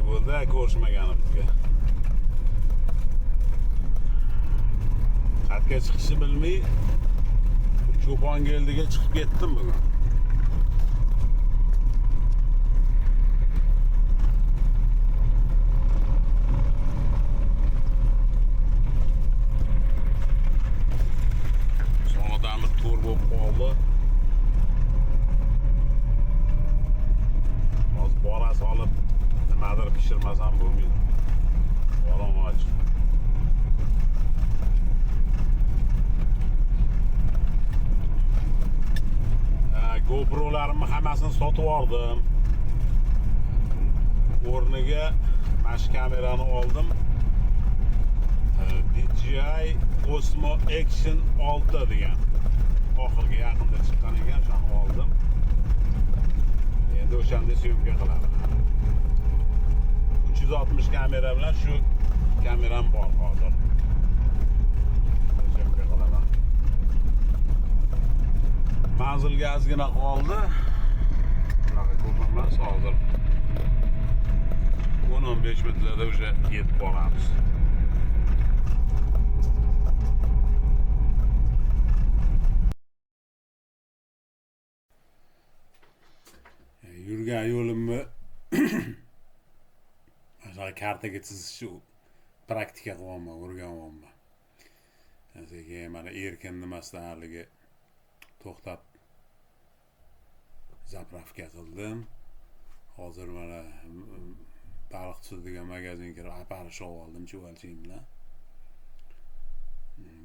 bo'ldi ko'rishmaganimizga. Xatga chiqishni bilmay cho'pon keldiga chiqib ketdim bugun. Sonradan bir to'r bo'lib qoldi. Hozir bora solib nimadir pishirmasam bo'lmaydi. Qorong'och. GoPro'larimni hammasini sotib oldim. O'rniga mana shu kamerani oldim. DJI Osmo Action 6 degan. Oxirgi yaqinda chiqqan ekan, shuni oldim. Endi o'shanda syomka qilaman. 360 kamera bilan shu kameram bor hozir. Syomka qilaman. Manzilga ozgina qoldi. Bunaqa ko'p emas, hozir 10-15 minutlarda o'sha yetib boramiz. Yurgan yo'limni o'sha kartaga chizishni praktika qilyapman, o'rganyapman. Keyin mana erkin nimasdan haligi to'xtab zapravka qildim. Hozir mana Baliqchi degan magazinga kirib aparish oldim chuvalchim bilan.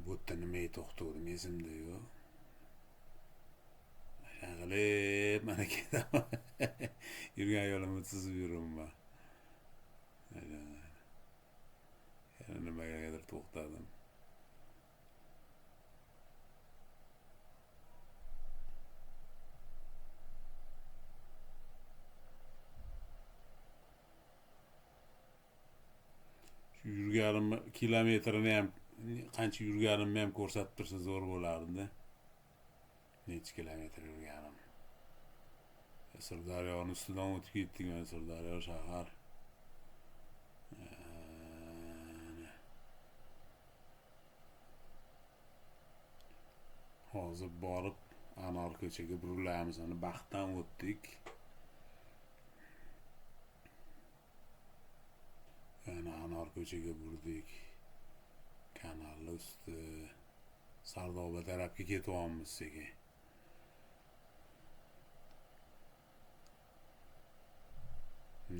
Bu yerda nimaga to'xtadim esimda yo'q. Shag'ilib mana ketaman. Yurgan yo'limni chizib yuraman. Yana nimagadir to'xtadim. Yurganim kilometrini ham qancha yurganimni ham ko'rsatib tursa zo'r bo'lardi. Necha kilometr yurganim. Sirdaryoning ustidan o'tib ketdik, mana Sirdaryo shahar. Hozir borib Anor ko'chaga burilamiz. Ana Baxtdan o'tdik. Yana Anor ko'chaga burdik. Kanal usti Sardoba tarafga ketyapmiz sekin.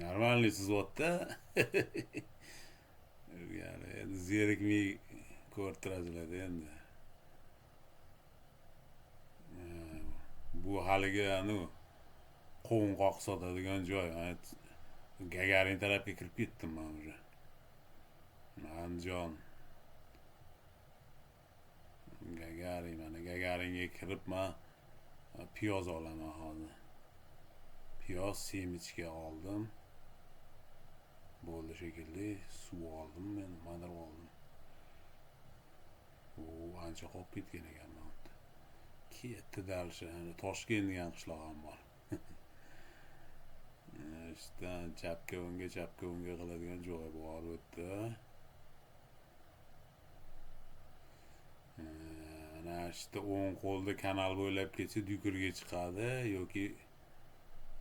Normalniy sizotda. Endi zerikmay ko'rtirasizlar endi. Bu haligi qo'ng'oq sotadigan joy. Gagarin tarafga kirib ketdim men уже. Andijon. Mana Gagaringa kirib men piyoz olaman hozir. Piyoz semichka oldim. Bo'ldi shekilli, suv oldim men, nimadir oldim. Ancha qolib ketgan ekan men. Ketdi dalsha, Toshkent degan qishloq ham bor. İşte chapga o'ngga qiladigan joy bor o'tdi. Ana işte o'ng qo'lda kanal bo'ylab ketsa Dukurga chiqadi yoki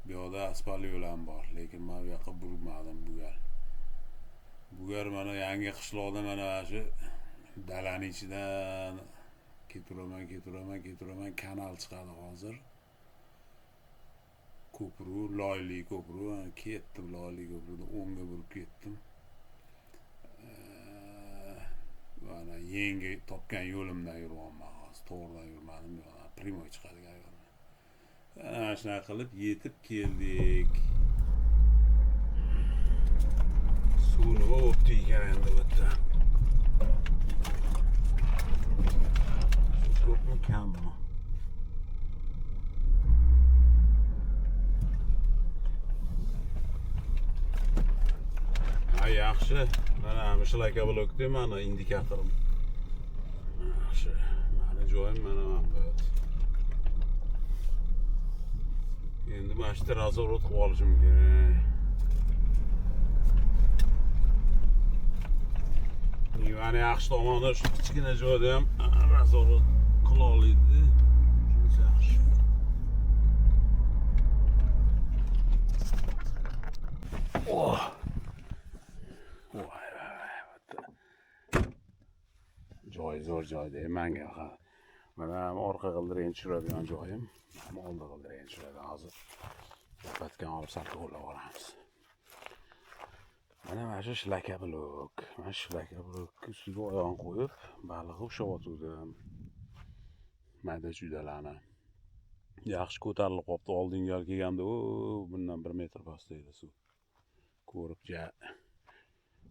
bu yoqda asfalt yo'l ham bor, lekin men bu yoqqa burmadim bugar. Bugar mana yangi qishloqda mana shu dalaning ichidan keturaman kanal chiqadi hozir. Ko'pru, Loyli ko'pru, ketdim Loyli ko'prida o'ngga burib ketdim. Mana yangi topgan yo'limdan yuryapman hozir, to'g'ridan yurmadim, primoy chiqadigan yo'ldan. Ana shunaqa qilib yetib keldik. Suvni o'pdi ekan endi bu yerda. Ko'pmi kammi? Yaxshi. Mana Mishlaka blokda mana indikatorim. Yaxshi. Mana joyim mana bu. Endi mana shu razorot qilib olishim kerak. Ya'ni yaxshi tomoni shu kichkina joyda ham nazorat qila oladi. Shunisi yaxshi. Oh. Voy. Joy zo'r joyda menga ham. Mana orqa g'ildirakni tushiradigan joyim. Mana oldi g'ildirakni tushiradigan hozir. Lapatgan olib sal qo'llab olamiz. Mana shu shlaka blok. Mana shu shlaka blokni ustiga oyog'ini qo'yib, balig'i ushlayotgandim. Mayda judalarni. Yaxshi ko'tarilib qopti. Oldingi gal kelganda, bundan 1 metr pastda edi suv. Ko'rib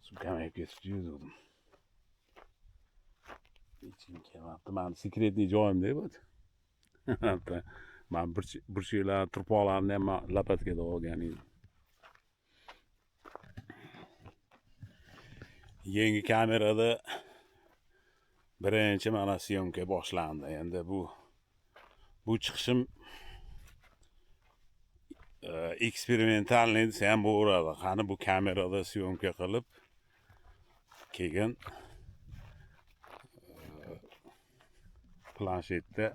suv kamayib ketibdi dedim. Hechkim kelmabdi. Mani sekretniy joyimda bu. Men burchaklar, turpoqlarni ham lapatkada olgan edim. Yangi kamerada birinchi mana syomka boshlandi. Endi bu chiqishim eksperimentalniy desa ham bo'laveradi. Qani bu kamerada syomka qilib, keyin planshetda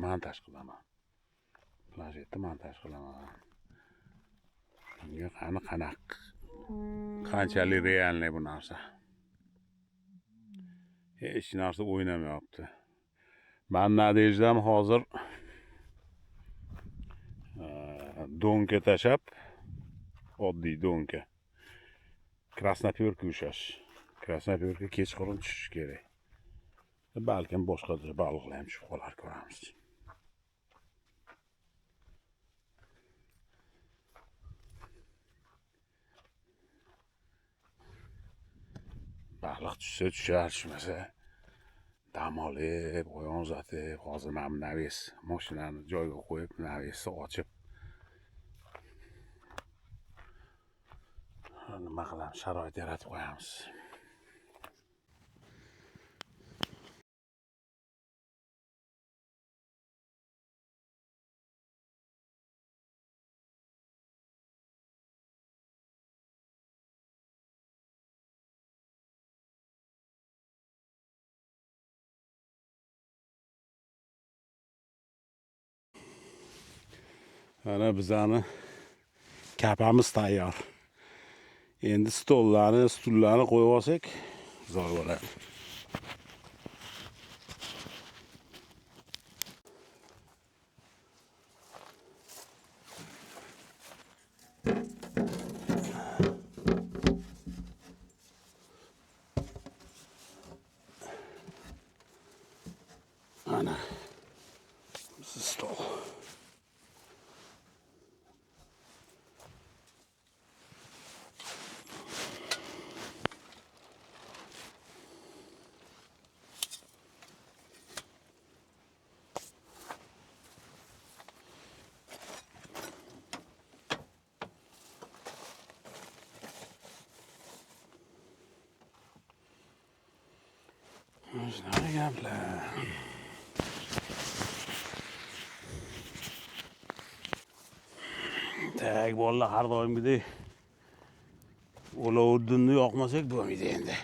montaj qilaman. Bunga qanchalik realniy bu narsa. Hech narsa o'ynamayapti. Men nadejdam hozir donka tashab, oddiy donka. Krasnoperka ushlash. Krasnoperka kechqurun tushish kerak. Balkim boshqa baliqlar ham tushib qolar, ko'ramiz. Baliq tushsa tushar, tushmasa dam olib, oyoq uzatib, hozir men naves mashinani joyiga qo'yib, navesni ochib nima qilamiz, sharoit yaratib qo'yamiz. Ana bizani kapamiz tayyor. Endi stullarni qo'yib olsak, zo'r bo'ladi. Ana stol. Shunaqa gaplar. Tak bolalar har doimgidek Olovuddinni yoqmasak bo'lmaydi endi.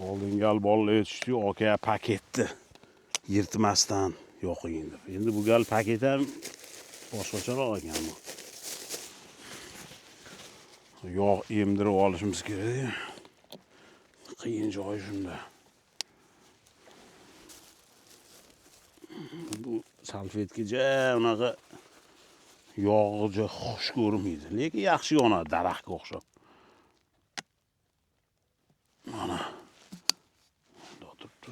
Oldingi gal bolalar yetishdi, aka paketni yirtmasdan yoqing deb. Endi bu gal paket ham boshqacharoq ekan bu. Yog' emdirib olishimiz kerak. Qiyin joyi shunda. Bu salfetkacha unaqa yog'ja xush ko'rmaydi, lekin yaxshi yonadi daraxtga o'xshab. Mana turibdi.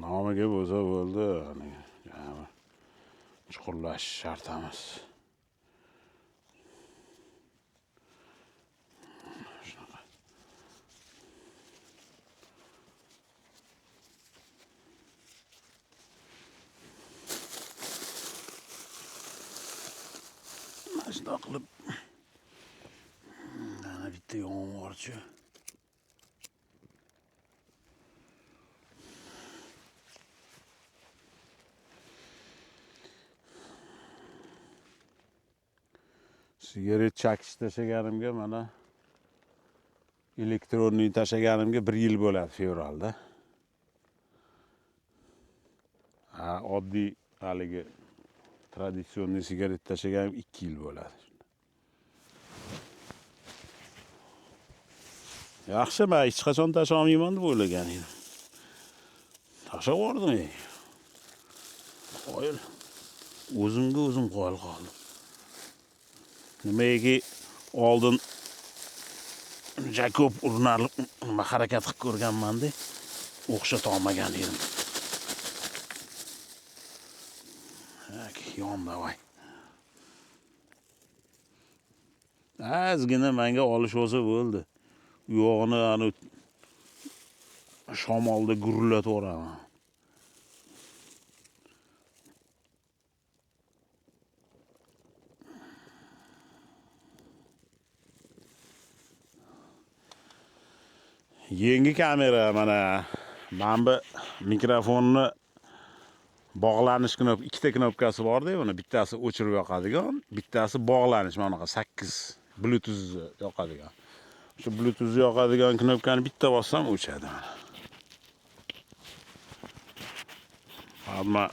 Nomiga bo'lsa bo'ldi, chuqurlash shart emas. Shunday qilib, mana bitta yomg'irchi Sigaret chakish tashlaganimga mana elektronniy tashlaganimga 1 yil bo'ladi fevralda. Oddiy haligi traditsionniy sigaret tashlaganim 2 yil bo'ladi. Yaxshi, men hech qachon tashlamayman deb o'ylagan edim. Tashlab yubordim. Qo'yil. O'zimga o'zim qo'yil qoldim. Nimaga oldin Jakob urinarli harakat qilib ko'rganman-da, o'xshata olmagan edim. Yon davay. Ozgina menga olish olsa bo'ldi. U yog'ini ani shamolda gurullatib o'raman. Yangi kamera mana bu mikrofonni bog'lanish knop, ikkita knopkasi bor-da, buni bittasi o'chirib yoqadigan, bittasi bog'lanish, mana bunaqa 8 Bluetooth yoqadigan. Shu Bluetooth yoqadigan knopkani bitta bossam o'chadi mana. Hamma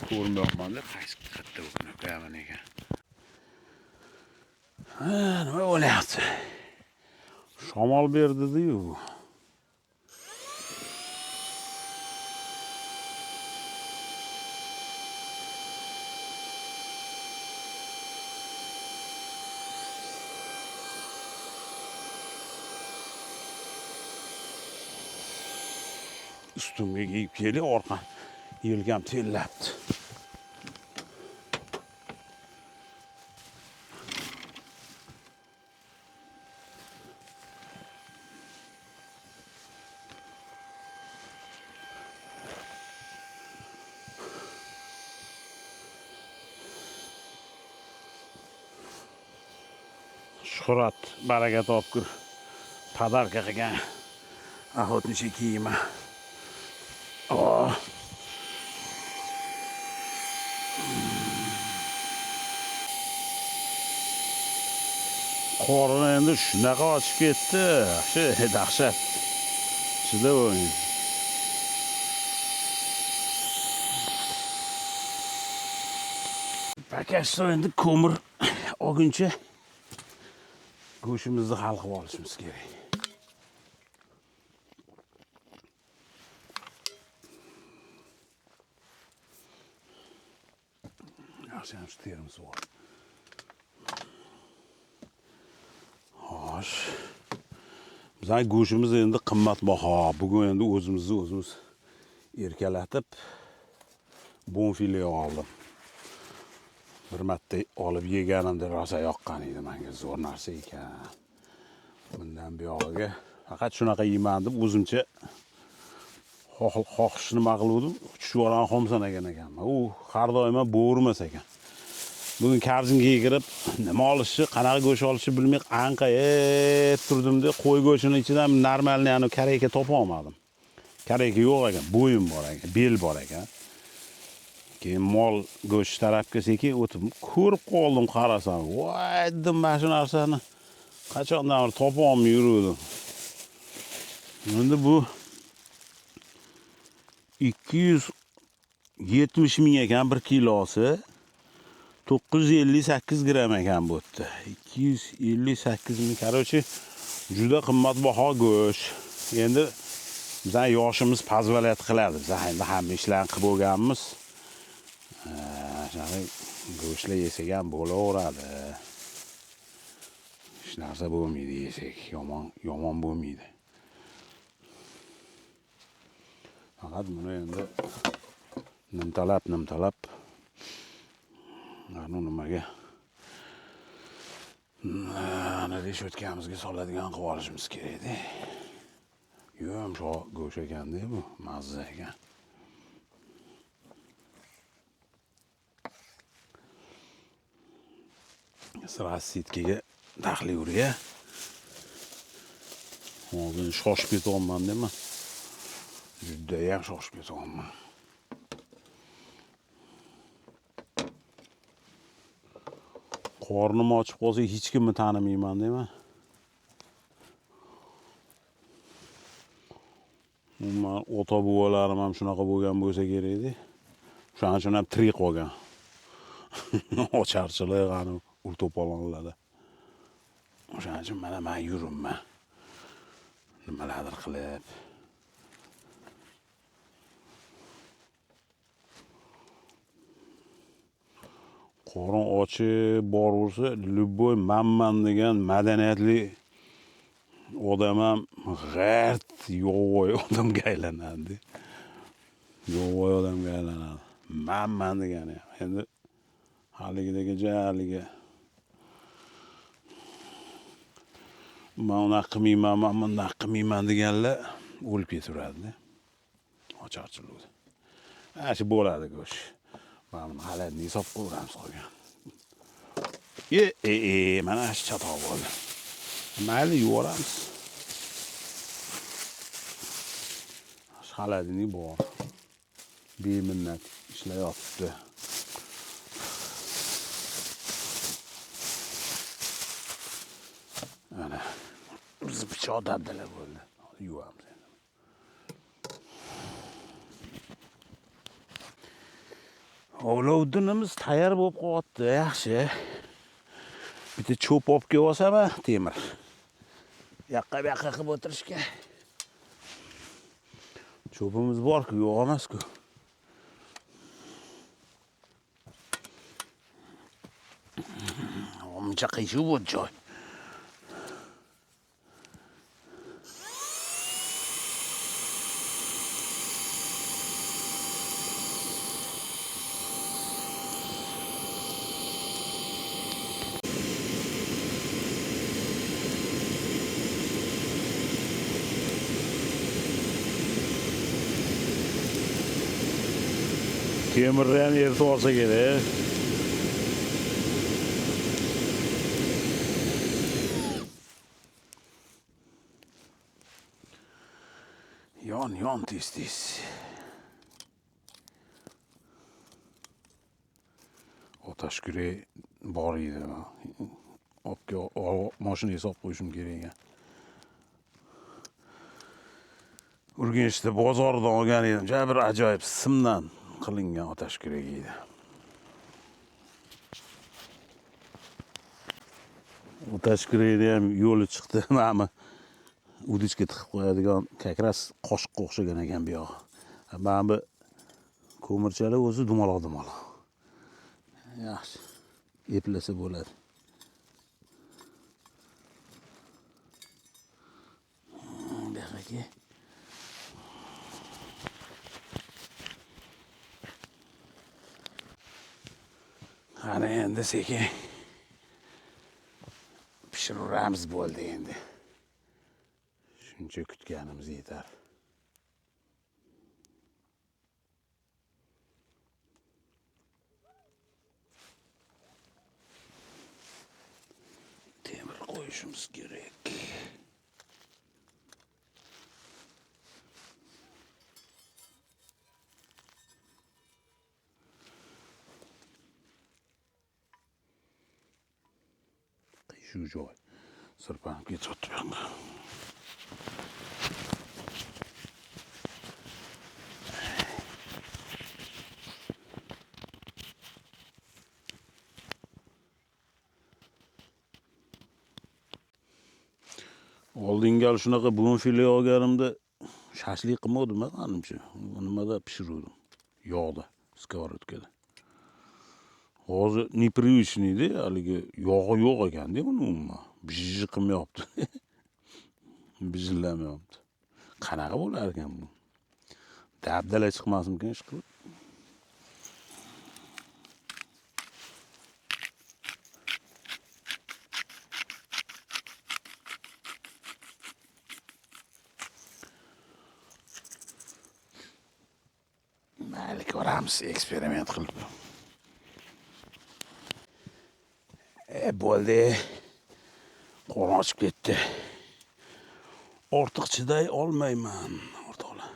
ko'rmayapman-da, qaysi qayerda bu knopka mana ekan. Nima bo'lyapti? Shamol berdi-yu. Üstümge giyip geliyor, orkan yelgam tellapti. Shuhrat baraka topkur padarka qilgan охотничий kiyimi. Qo'rini endi shunaqa ochib ketdi. Shu dahshat. Shunda o'yin. Pakashda endi ko'mir olguncha go'shimizni hal qilib olishimiz kerak. Yaxshi ham terimiz bor. Xo'sh. Bizning go'shimiz endi qimmatbaho. Bugun endi o'zimiz erkalatib bonfile oldim. Bir marta olib yeganimda rosa yoqqan edi menga, zo'r narsa ekan. Bundan buyog'iga faqat shunaqa yeyman deb o'zimcha xohishni nima qildim, chuchvoran xomsanagan ekanman. U har doim bo'g'irmas ekan. Bugun karzinga kirib, nima olishni, qanaqa go'sht olishni bilmay anqayib turdimda, qo'y go'shtini ichidan normalni, ya'ni karayka topa olmadim. Karayka yo'q ekan, bo'yin bor ekan, bel bor ekan. Keyin mol go'sht tarafga sekin o'tib ko'rib qoldim, qarasam. Voy, dedim, mana shu narsani qachondan topa olmay yuruvdim. Endi bu 270 ming ekan 1 kilosi. 958 gram ekan bu yerda. 258 ming, qarochi juda qimmatbaho go'sht. Endi bizning yoshimiz pozvolat qiladi. Biz endi hamma ishlarni qilib bo'lganmiz. Go'shtlar yesak ham bo'laveradi. Hech narsa bo'lmaydi yesak, yomon bo'lmaydi. Faqat buni endi nimtalab nimaga ana reshotkamizga soladigan qilib olishimiz kerak-da. Yumshoq go'sht ekan-da bu, mazza ekan. Sitkiga daxli urga. Hozir shoshib ketyapman deyman. Juda ham shoshib ketyapman. Qornim ochib qolsa hech kimni tanimayman deyman. Umuman ota buvalarim ham shunaqa bo'lgan bo'lsa kerak-da. O'shaning uchun ham tirik qolgan. Ocharchilik qani ur to'polonlarda. O'shaning uchun mana men yuribman. Nimalardir qilib. Qorin ochib boraversa, любой manman degan madaniyatli odam ham g'art yovvoyi odamga aylanadi. Yovvoyi odamga aylanadi. Manman degani. Endi haligidagi haligi men unaqa qilmayman, men bunday qilmayman deganlar o'lib ketaveradi. Ocharchilik. Shu bo'ladi go'sh. Mana buni halatni hisob qilamiz qolgan. Mana shu chatoq bo'ldi. Mayli yuboramiz. Halatini bor. Beminnat ishlayapti. Ana biz pichoq dabdala bo'ldi. Yuvamiz. Ovlovdinimiz tayyor bo'lib qolyapti, yaxshi. Bitta cho'p olib kelib olsam, temir. Yoqqa bu yoqqa qilib o'tirishga. Cho'pimiz bor-ku, yo'q emas-ku. Uncha qiyshuv bo'ldi joy. Temirni ham eritib olsa kerak. Yon tez. Otash kurak bor edi. Mashina hisob qo'yishim kerak ekan. Urganchda bozordan olgan edim. Bir ajoyib simdan qilingan otash kurak edi. Otash kurakni ham yo'li chiqdi. Mana udichga tiqib qo'yadigan kakras qoshiqqa o'xshagan ekan bu yoq. Mana bu ko'mirchalar o'zi dumaloq. Yaxshi. Eplasa bo'ladi. Buyoqqa. Qani endi sekin pishiramiz bo'ldi endi. Shuncha kutganimiz yetar. Temir qo'yishimiz kerak. Shu joy sirpanib ketyapti bu yoqqa. Oldinga shunaqa bonfile olganimda shashlik qilmadim menimcha. Nimada pishirdim? Yog'da, skоворodkada. Hozir непривычныйda, haligi yog'i yo'q ekan-da buni umuman. Bijji qilmayapti. Bijjillamayapti. Qanaqa bo'lar ekan bu? Dabdala chiqmasimkin ish qilib. Mayli ko'ramiz, eksperiment qilib. Bo'ldi. Qo'lim ochib ketdi. Ortiq chiday olmayman, o'rtoqlar.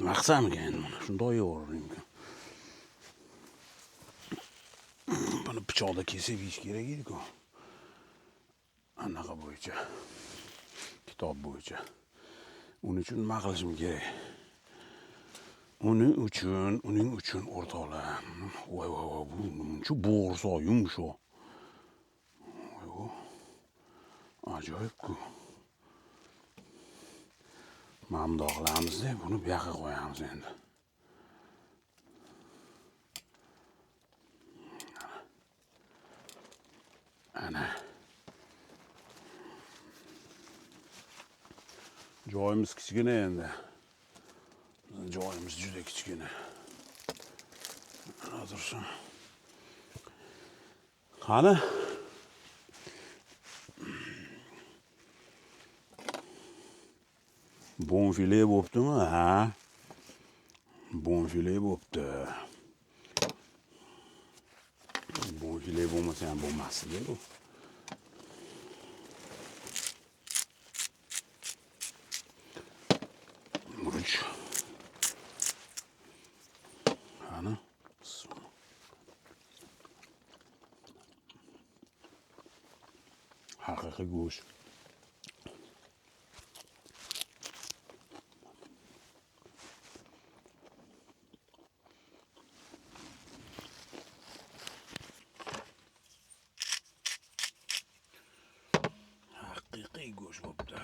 Maqsam ekan, shunday yo'g'irdim. pichoqda kesib yeyish kerak edi-ku. Anaqa bo'yicha. Kitob bo'yicha. Uning uchun nima qilishim kerak? Uning uchun o'rtoqlar. Voy, bu muncha bo'g'irsoq yumshoq. Ajoyib-ku. Mana bundoq qilamiz-da, buni bu yoqqa qo'yamiz endi. Ana. Joyimiz kichkina endi. Joyimiz juda kichkina. Hozircha. Qani? Bonfile bo'ptimi? Ha? Bonfile bo'pti. Bonfile bo'lmasa ham bo'lmasdi bu. Murch. Ana. Haqiqiy go'sht. Haqiqiy go'sht bo'pti.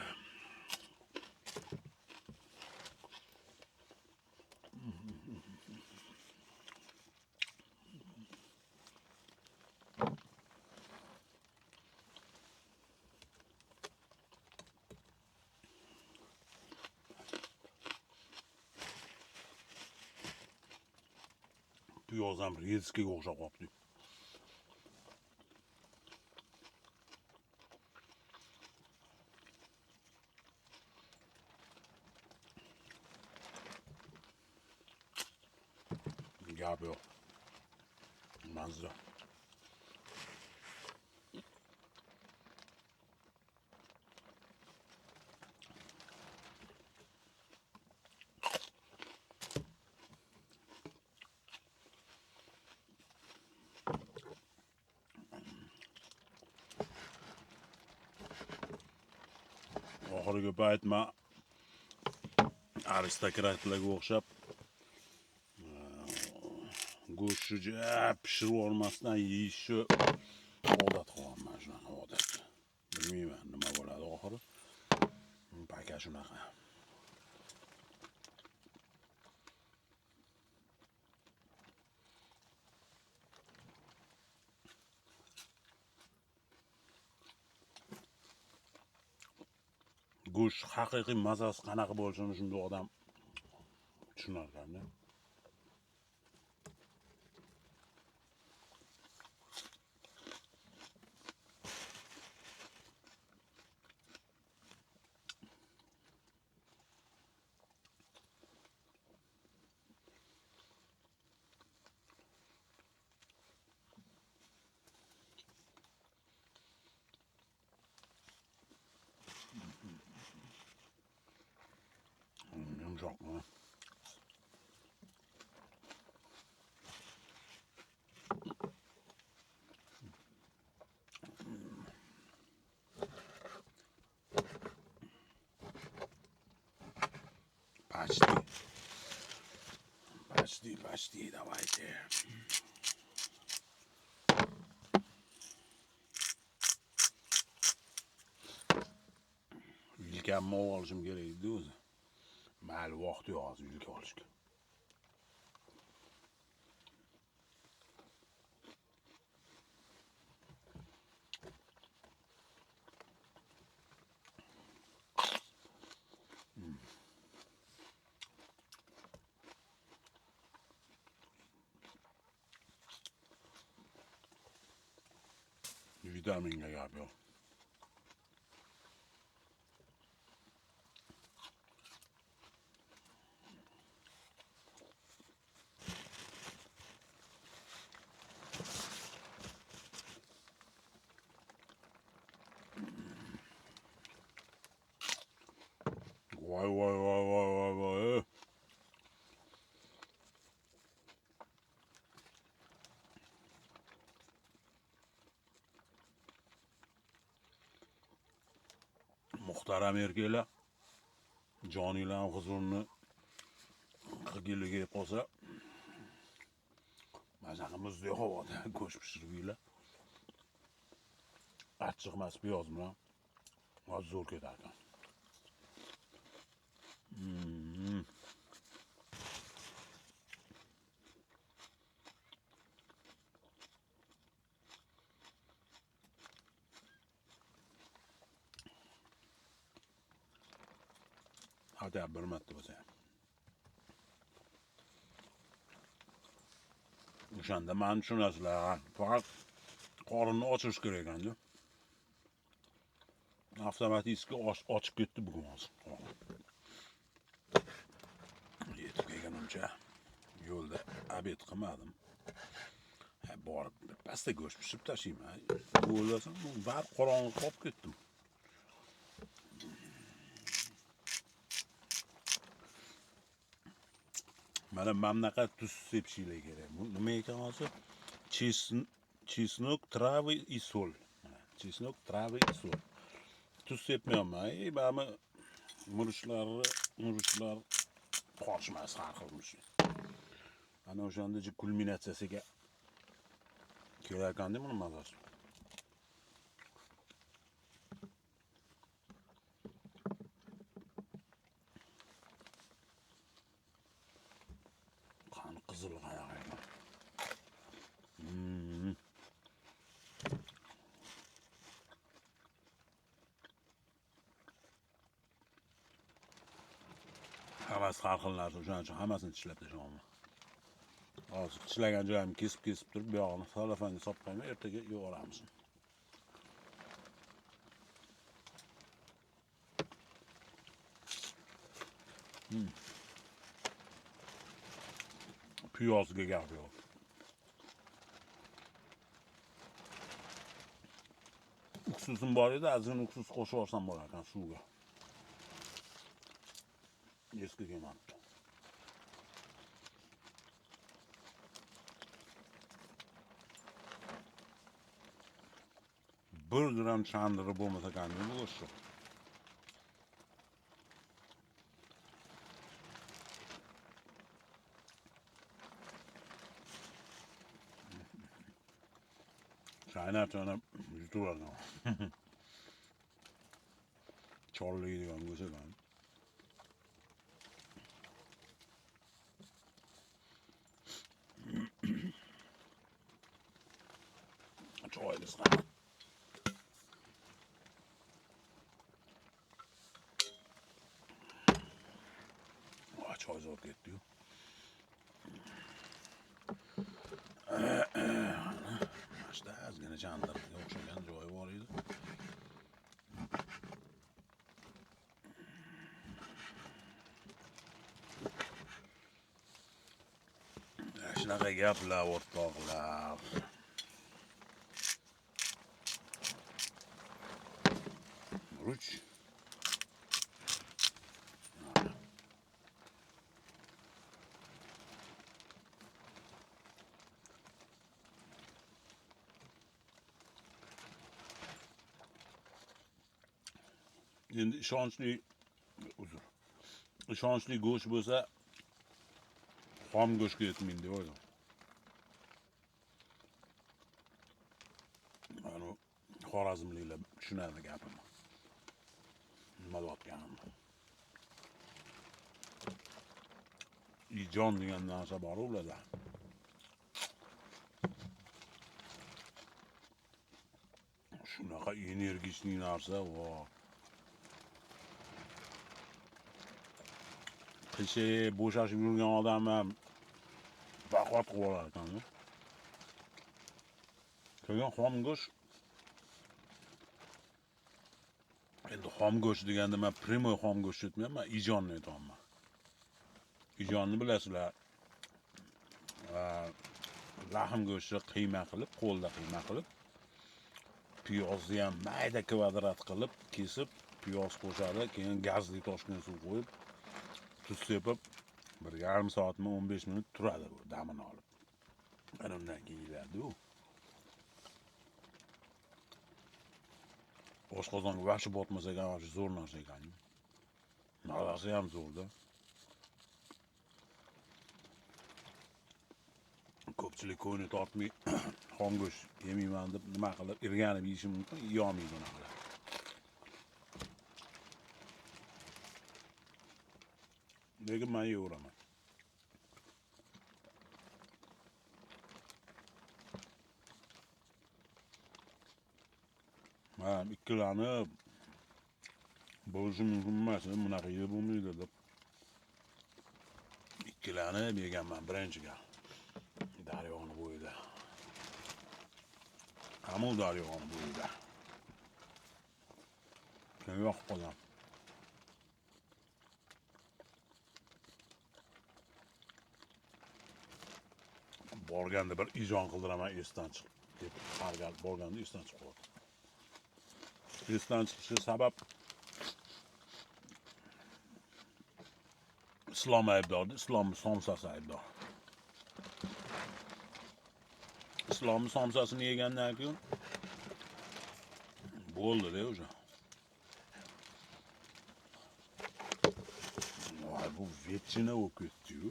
Tuyozam Redskiga o'xshab qolibdi. Gap yo'q. Mazza. Oxirgi paytma aristokratlarga o'xshab go'shtni pishirib olmasdan yeyishni odat qilyapman, shunaqa odat. Bilmayman nima bo'ladi oxiri. Paka shunaqa. Go'sht haqiqiy mazasi qanaqa bo'lishini shunday odam tushunar ekan-da. Yumshoqmi? Почти, давайте. Yelkamni olishim kerak edi o'zi. Mayli, vaqt yo'q hozir yelka olishga. Vitaminga gap yo'q. Voy. Ular Amerikalar joniylarning huzurini 40 yillik yeb qolsa, mana muzdek havoda go'sht pishirib yeylar. Achchiq emas piyoz bilan zo'r ketar ekan. Hatta bir marta bo'lsa ham. O'shanda men tushunasizlar, faqat qorinni ochish kerak ekan-da. Avtomatik ochib ketdi bugun hozir. Yetib kelganimcha yo'lda obed qilmadim. Borib birpasda go'sht pishirib tashlayman. O'ylasam, bari qorong'i qolib ketdim. Mana bunaqa tuz sepishinglar kerak. Bu nima ekan hozir? Chesnok, travы и соль. Chesnok, travы и соль. Tuz sepmayapman. Bami murishlar qochmas har xilmish. Ana o'shanda kulminatsiyasiga kelar ekan deb buni mazasi. Qani qizil qanaqa ekan. Hammasi har xil narsa, o'shaning uchun hammasini tishlab tashlamayman. Hozir tishlagan joyimni kesib turib, bu yog'ini salofanga solib qo'yma, ertaga yuboramiz. Piyozga gap yo'q. Uksusim bor edi, ozgina uksus qo'shib olsam bo'lar ekan suvga. Eski kelmabdi. Bir gram chandiri bo'lmasa qanday bo'lishi? Chaynatini yuturaman. Chorlaydigan bo'lsa ham. Choyimiz qani. Choy zo'r ketdi-yu. Mashta ozgina chandirga o'xshagan joyi bor edi. Shunaqa gaplar o'rtoqlar. Ruch. Endi ishonchli go'sht bo'lsa xom go'shtga yetmaydi deb o'ylayman. Mana Xorazmliklar tushunadi gapimni. Nima deyotganimni. Ijon degan narsa bor ularda. Shunaqa energichniy narsa, vo. Qilcha bo'shashib yurgan odam ham vaqot qilib olar ekan. Keyin xom go'sht. Endi xom go'sht deganda men primoy xom go'sht aytmayman, ijonni aytaman. Ijonni bilasizlar. Lahm go'shtni qiyma qilib, qo'lda qiyma qilib, piyozni ham mayda kvadrat qilib kesib, piyoz qo'shadi, keyin gazli toshgan suv qo'yib, tuz sepib, 1,5 soatmi 15 minut turadi bu damini olib. Ana undan keyin yeyiladi u. Oshqozonga vahshi botmasa ekan, vahshi zo'r narsa ekan. Mazasi ham zo'rda. Ko'pchilik ko'ngli tortmay xom go'sht yemayman deb nima qilib irganib yeyishi mumkin, yeyolmaydi unaqa. Lekin men yeyveraman. Men ikkilanib bo'lishi mumkin emas, bunaqa yeb bo'lmaydi deb ikkilanib yeganman birinchi gal. Daryoni bo'yida. Ammo daryoni bo'yida. Keyin yoqib qolgan. Borganda bir ijon qildiraman esdan chiqib ketib, har gal borganda esdan chiqib qoladi. Esdan chiqishi sabab islom aybdordi, islomni somsasi aybdor. İslam'ın samsasını yegandan keyin bo'ldi-da o'sha. Voy, bu vetchina bo'lib ketdi-yu.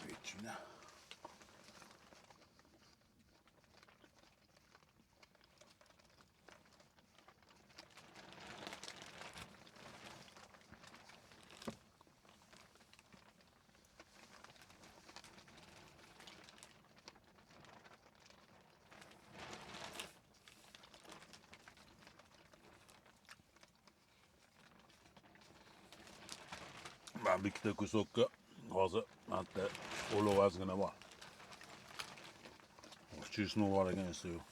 Vetchina. Ben bir ikkita kusokka hozir hatta olov ozgina bor. Chesnok bor ekan esa yo'q.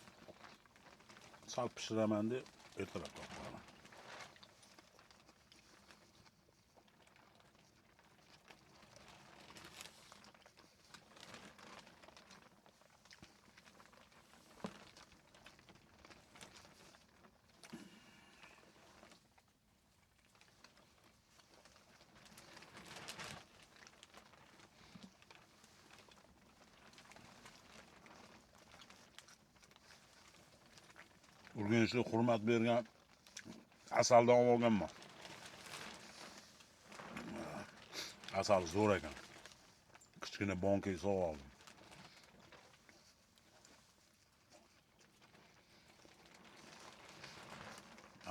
Sal pishiraman deb ertalab topqolaman. Urganchga hurmat bergan asaldan olganman. Asal zo'r ekan. Kichkina bonkaga solib oldim.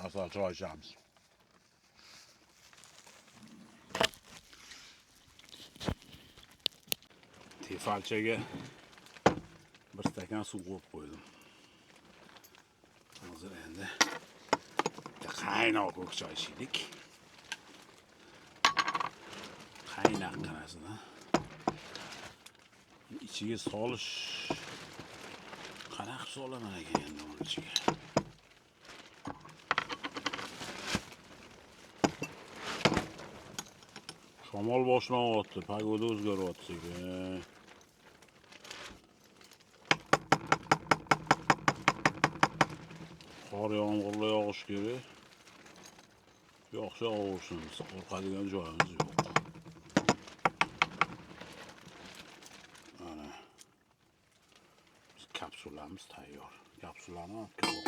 Asal choy ichamiz. Tefalchaga bir stakan suv qo'yib qo'ydim. Hozir endi qaynoq ko'k choy ichdik. Qaynoq qanasidan ichiga solish qanaqa solaman ekan endi uni ichiga. Shamol boshlanyapti, pagoda o'zgaryapti ekan. Qor yomg'irlar yog'ish kerak. Yo'qsa yog'ishsin, biz qo'rqadigan joyimiz yo'q. Mana biz kapsulamiz tayyor. Kapsulani olib kelib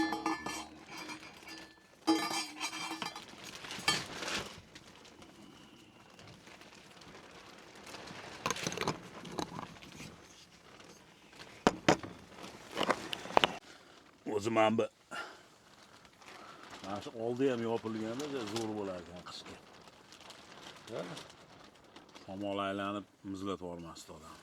o'zi mana bu shu oldi ham yopilganda zo'r bo'lar ekan qishga. Shamol aylanib muzlatib yubormasdi odam.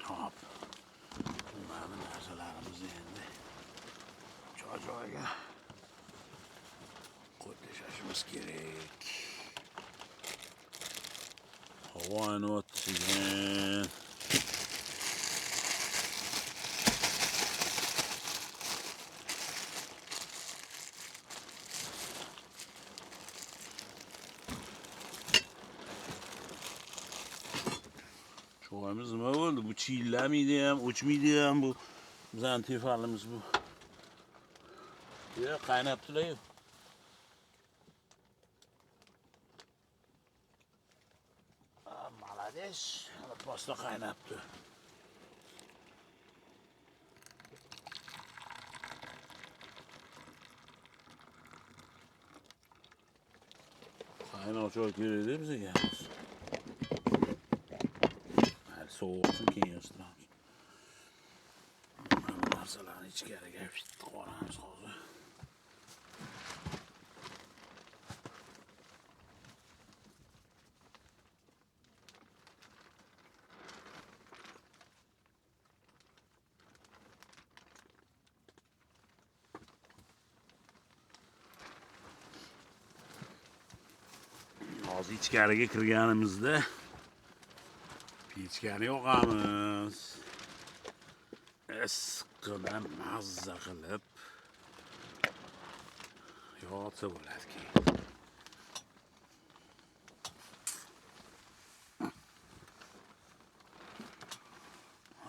Hop. Mana narsalarimizni endi joy-joyiga qo'yib tashlashimiz kerak. Havo ayniyapti ekan. Çoğumuz nima bo'ldi? Bu chiyillamiydi ham, o'chmaydi ham bu. Bizning tefalimiz bu. Ya qaynabdilar. Pasta qaynabdi. Qaynoq choy kerak deb bizga. Hali sovuqsin keyin yozdiramiz. Bu narsalarni ichkariga qo'yamiz hozir. Hozir ichkariga kirganimizda pechkani yoqamiz. Issiqqidan mazza qilib yotsa bo'ladi keyin.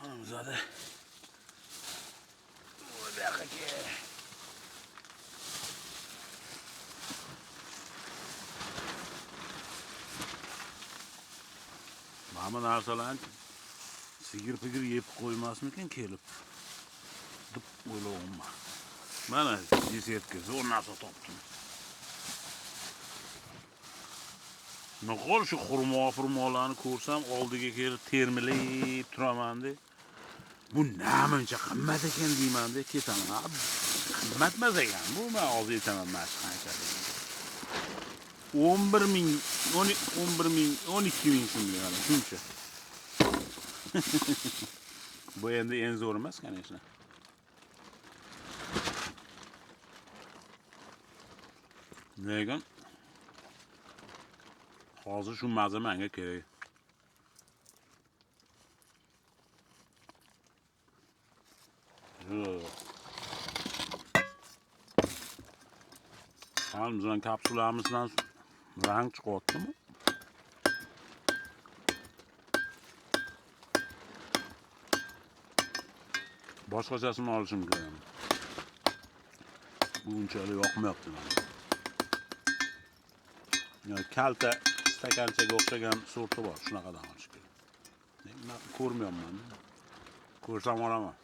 Hamzada bu yoqqa mana narsalarni sigir-pigir yeb qo'ymasmikin kelib deb o'ylayapman. Mana desertga zo'r narsa topdim. Naqol shu xurmo-furmolarni ko'rsam oldiga kelib termilib turaman-da. Bu namuncha qimmat ekan deyman-da, ketaman. Qimmat emas ekan. Bu men hozir aytaman mana qancha. 11.000, 12.000 so'm shuncha. Bu endi en zo'r emas, конечно. Lekin hozir shu mazza menga kerak. Bizning kapsulamizdan rang chiqyaptimi? Boshqachasini olishim kerak. Bu unchalik yoqmayapti menga. Kalta stakanchaga o'xshagan sorti bor, shunaqadan olish kerak. Men ko'rmayapman. Ko'rsam olaman.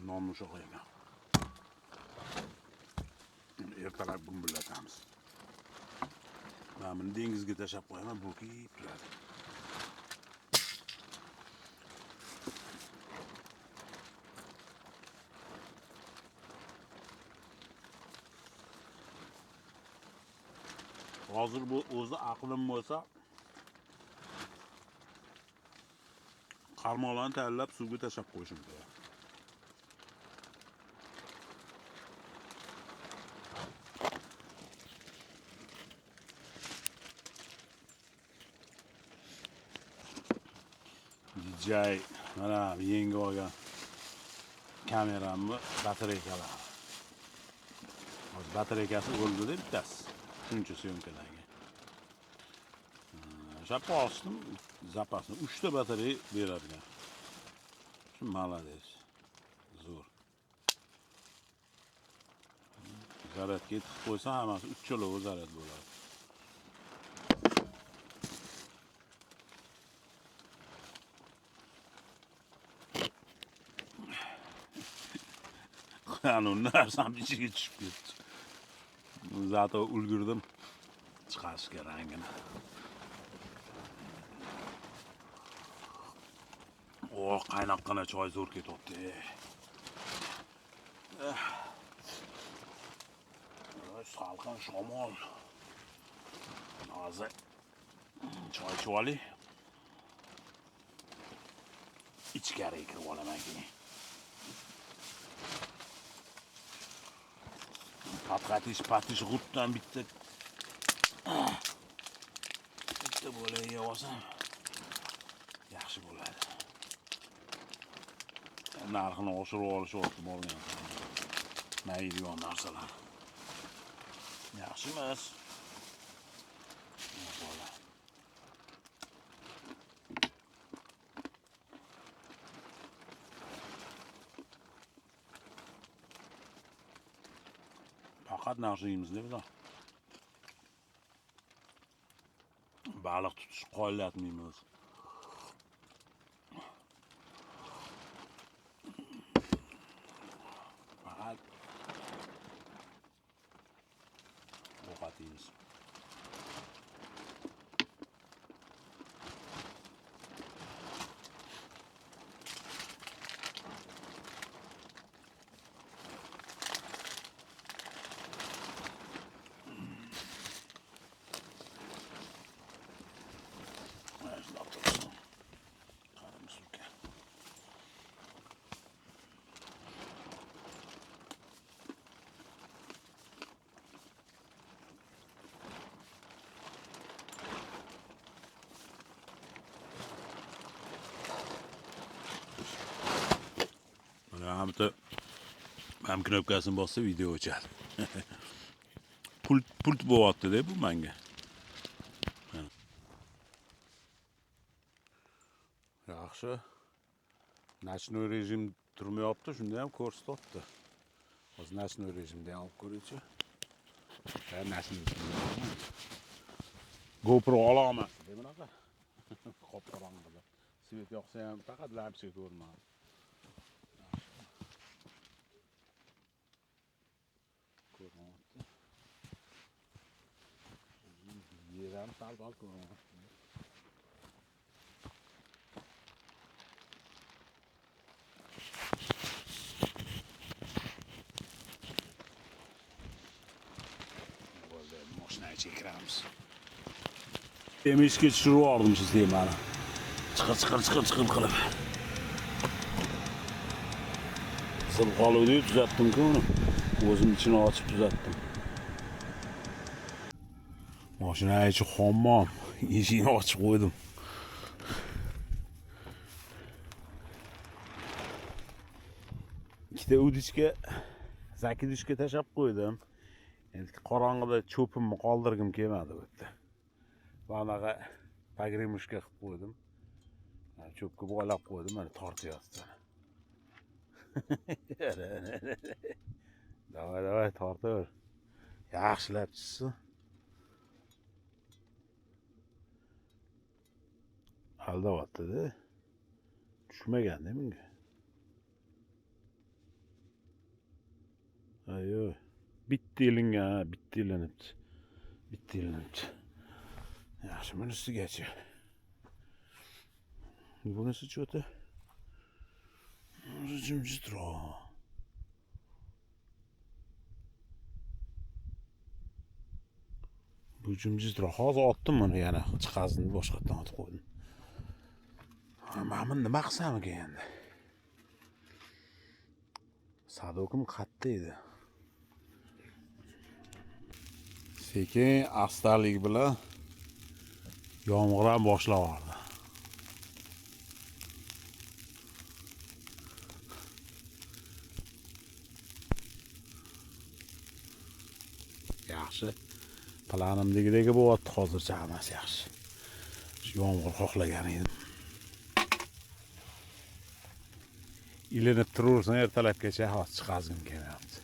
Nonnu shoqayman. Ertalab gumbillatamiz. Mana buni dengizga tashlab qo'yaman, bu kiyib turadi. Hozir bu o'zi aqlim bo'lsa, qarmoqlarni tayyorlab suvga tashlab qo'yishim kerak. DJI mana yangi olgan kameramni batareykalari. Hozir batareykasi o'ldi-da bittasi. Shuncha syomkadagi. Zapasni, zapasni 3 ta batareya beradigan. Shu malades. Zo'r. Zaryadga yetib qo'ysa hammasi 3 choloq zaryad bo'ladi. Qani narsam ichiga tushib ketdi. Zato ulgurdim chiqarishga rangini. Qaynoqqina choy zo'r ketyapti. Salqin shamol. Hozir choy ichib ichkariga kirib olaman keyin. Patish g'utdan bitta bo'lay yeyolsam yaxshi bo'ladi. Narxini oshirib olishyapti bo'lgan. Maydigan narsalar. Yaxshi emas. Faqat narsa yeymiz deb biz. Baliq tutish qo'llatmaymiz. Faqat ovqat yeymiz. Hem knopkasini bossa video o'chadi. Pult bo'lyapti-da bu menga. Yaxshi. Nочной rejim turmayapti, shunda ham ko'rsatyapti. Hozir nочной rejimda olib ko'raychi. Nочной. GoPro alomat, deb bunaqa. Qop-qorong'ida. Svet yoqsa ham faqat lampochka ko'rinadi. Ko'ryapti. Yeram sal-pal ko'ryapti. Mashinaga chekiramiz. Emishga tushirib yubordim sistemani. Chiqir qilib. Sil qoluvdi, tuzatdim-ku uni. O'zim ichini ochib tuzatdim. Mashina ichi xomman. Eshikni ochib qo'ydim. Ikkita udishga, zakidishga tashab qo'ydim. Endi qorong'ida cho'pimni qoldirgim kelmadi bu yerda. Bunaqa pogremushka qilib qo'ydim. Cho'pga bog'lab qo'ydim, mana tortyapti. Davay tortaver. Yaxshilab chiqsin. Aldayapti-da. Tushmagan-da menga. Ayo. Bitta ilinibdi. Yaxshi, bunisigacha. Bunisi cho'ta. Jimjitroq. Bu jimjitroq. Hozir otdim buni yana chiqazini boshqatdan otib qo'ydim. Mana buni nima qilsam endi? Sadokim qatta edi. Sekin astalik bilan yomg'ir ham boshlandi. Yaxshi. Planimdagidagi bo'lyapti hozircha hammasi yaxshi. Yomg'ir xohlagan edim. Ilinib turaversin, ertalabgacha hozir chiqazgim kelyapti.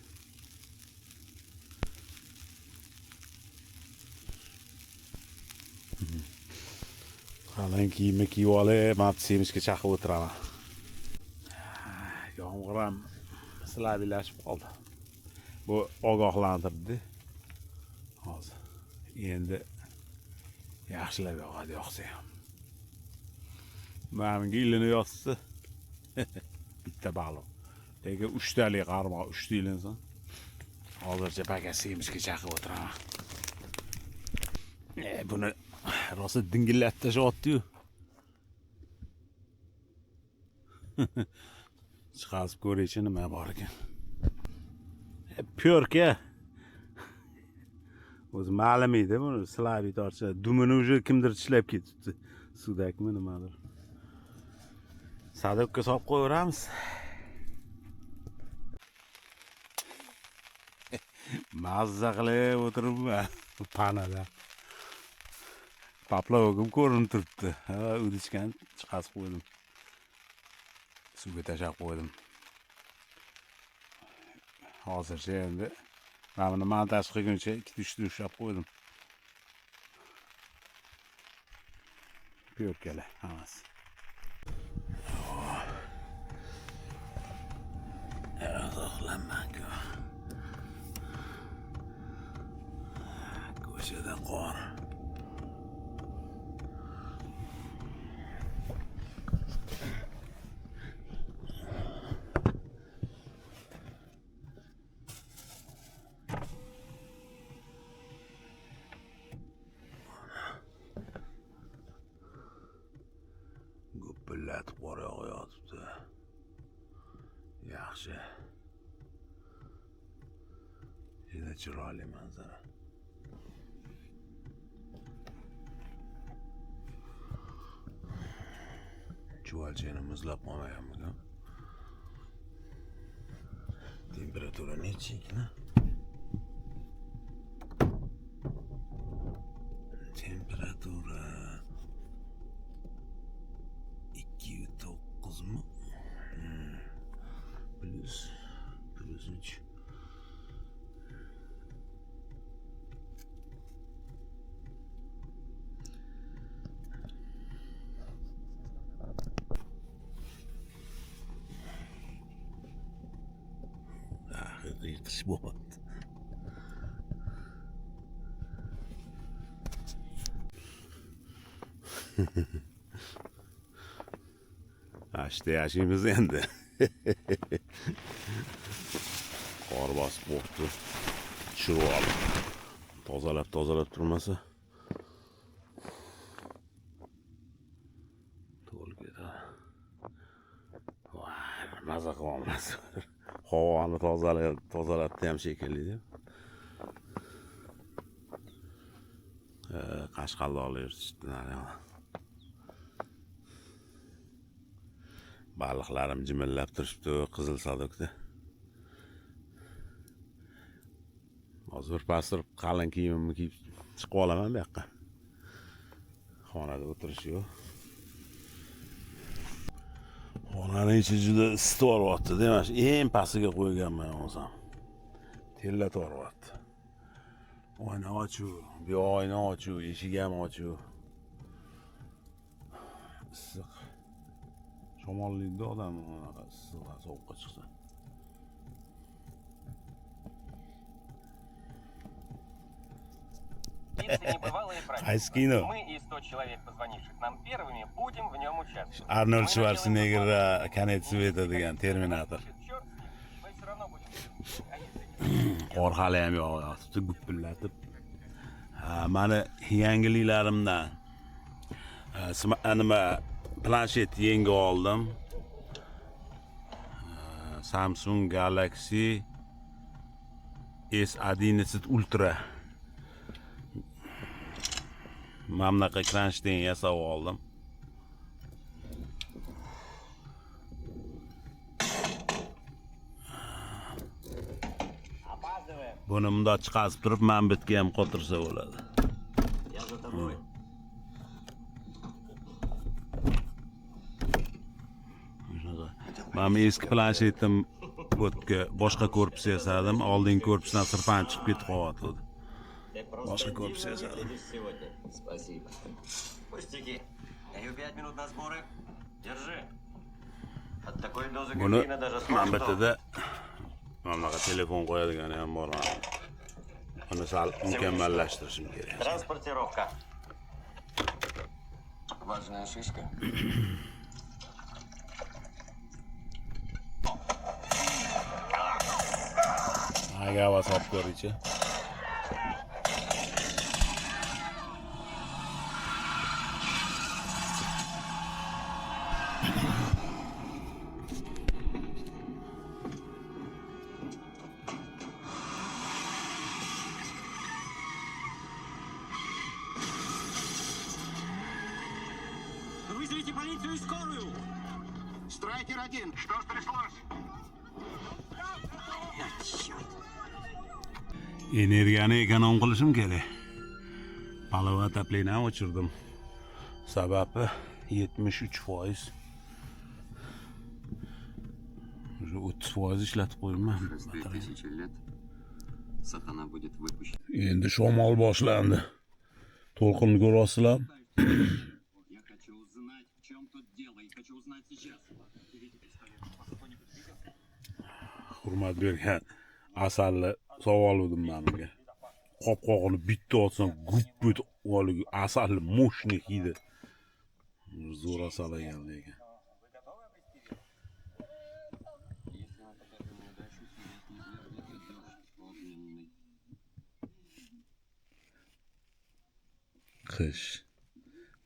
Qalin kiyimni kiyib olib, matsemishga chaqib o'tiraman. Yomg'ir ham silabilashib qoldi. Bu ogohlantirdi. Hozir endi yaxshilab yog'adi, yoqsa ham. Menga ilinib yotsa bitta baliq. Lekin 3 talik qarmoq, 3 ilinsin. Hozircha pakasiyimizga chaqib o'tiraman. Buni rosa dingillatib tashyapti-yu. Chiqazib ko'raychi nima bor ekan. Pyorka. O'zi ma'lum edi buni silabi tortsa. Dumini уже kimdir tishlab ketibdi. Suvdakmi nimadir. Sadokka solib qo'yaveramiz. Mazza qilib o'tiribman panada. Paplavogim ko'rinib turibdi. Udishgan chiqazib qo'ydim. Suvga tashab qo'ydim. Hozircha endi Ben bunu montaj qilguncha 2-3 ushlab qo'ydim. Piyokkalar hammasi. Uxlanmanku. Ko'chada qor. Gupillatib qor yog'yotibdi. Yaxshi. Juda chiroyli manzara. Chuvalchani muzlab qolmaganmi? Temperatura necha ekan? Temperatura 2.9 mu? Plus 3. Qish bo'lyapti. Ashta yashaymiz endi. Qor bosib qo'yibdi. Tushirib olib. Tozalab turmasa. To'lib ketadi. Voy, maza qilamiz. Havoni tozalatdi ham shekilli. Qashqadaryoda yurtishdilar. Baliqlarim jimillab turibdi Qizil Sadokda. Hozir pastir qalin kiyimimni kiyib chiqib olaman bu yoqqa. Xonada o'tirish yo'q. Xonaning ichi juda isitib olyapti, demak, eng pastiga qo'yganman o'zim. Terlatib olyapti. Oyna ochiq, bu oyna ochiq, eshik ham ochiq. Issiq. Shamollikda odam unaqa issiq sovuqqa chiqsa. Если небывалое правительство, мы и 100 человек, позвонивших нам первыми, будем в нем участвовать. Arnold Schwarzenegger kanetsi etadigan Terminator. Qor hali ham yog'yapti, gupillatib. Mani yangiliklarimdan nima planshet yangi oldim. Samsung Galaxy S11 Ultra. Mamlaqa ekrandan yasab oldim. Buni bunda chiqazib turib, men bitga ham qotirsa bo'ladi. Men eski planshetim o'tga boshqa korpus yasadim, oldingi korpusdan sirpan chiqib ketib qolyapti. Boshqa korpus yasadim. Спасибо. Пустяки. Даю 5 минут на сборы. Держи. От такой дозы кофеина даже Mambatida mamlaqa telefon qo'yadigani ham bor. Uni sal mukammallashtirishim kerak. Транспортировка. Важная шишка. Agava solib ko'ringchi. Вызовите полицию и скорую! Страйкер 1, что стряслось? Energiyani ekonom qilishim kerak. Palova отопление o'chirdim. Sababi 73%. Уже 30% ishlatib qo'yman. 2000 лет сатана будет выпущен. Endi shamol boshlandi. To'lqinni ko'ryapsizlar? Я хочу узнать, в чем тут дело, и хочу узнать сейчас. Берите пистолет. Вас кто-нибудь видел? Hurmat bergan asalli savol edim men bunga. Qopqog'ini bitta otsam, gup etib olib asalli mo'shni hidi. Zo'r asal ekan lekin. Если мы потерпим неудачу, с небес неизбежно идет дождь огненный.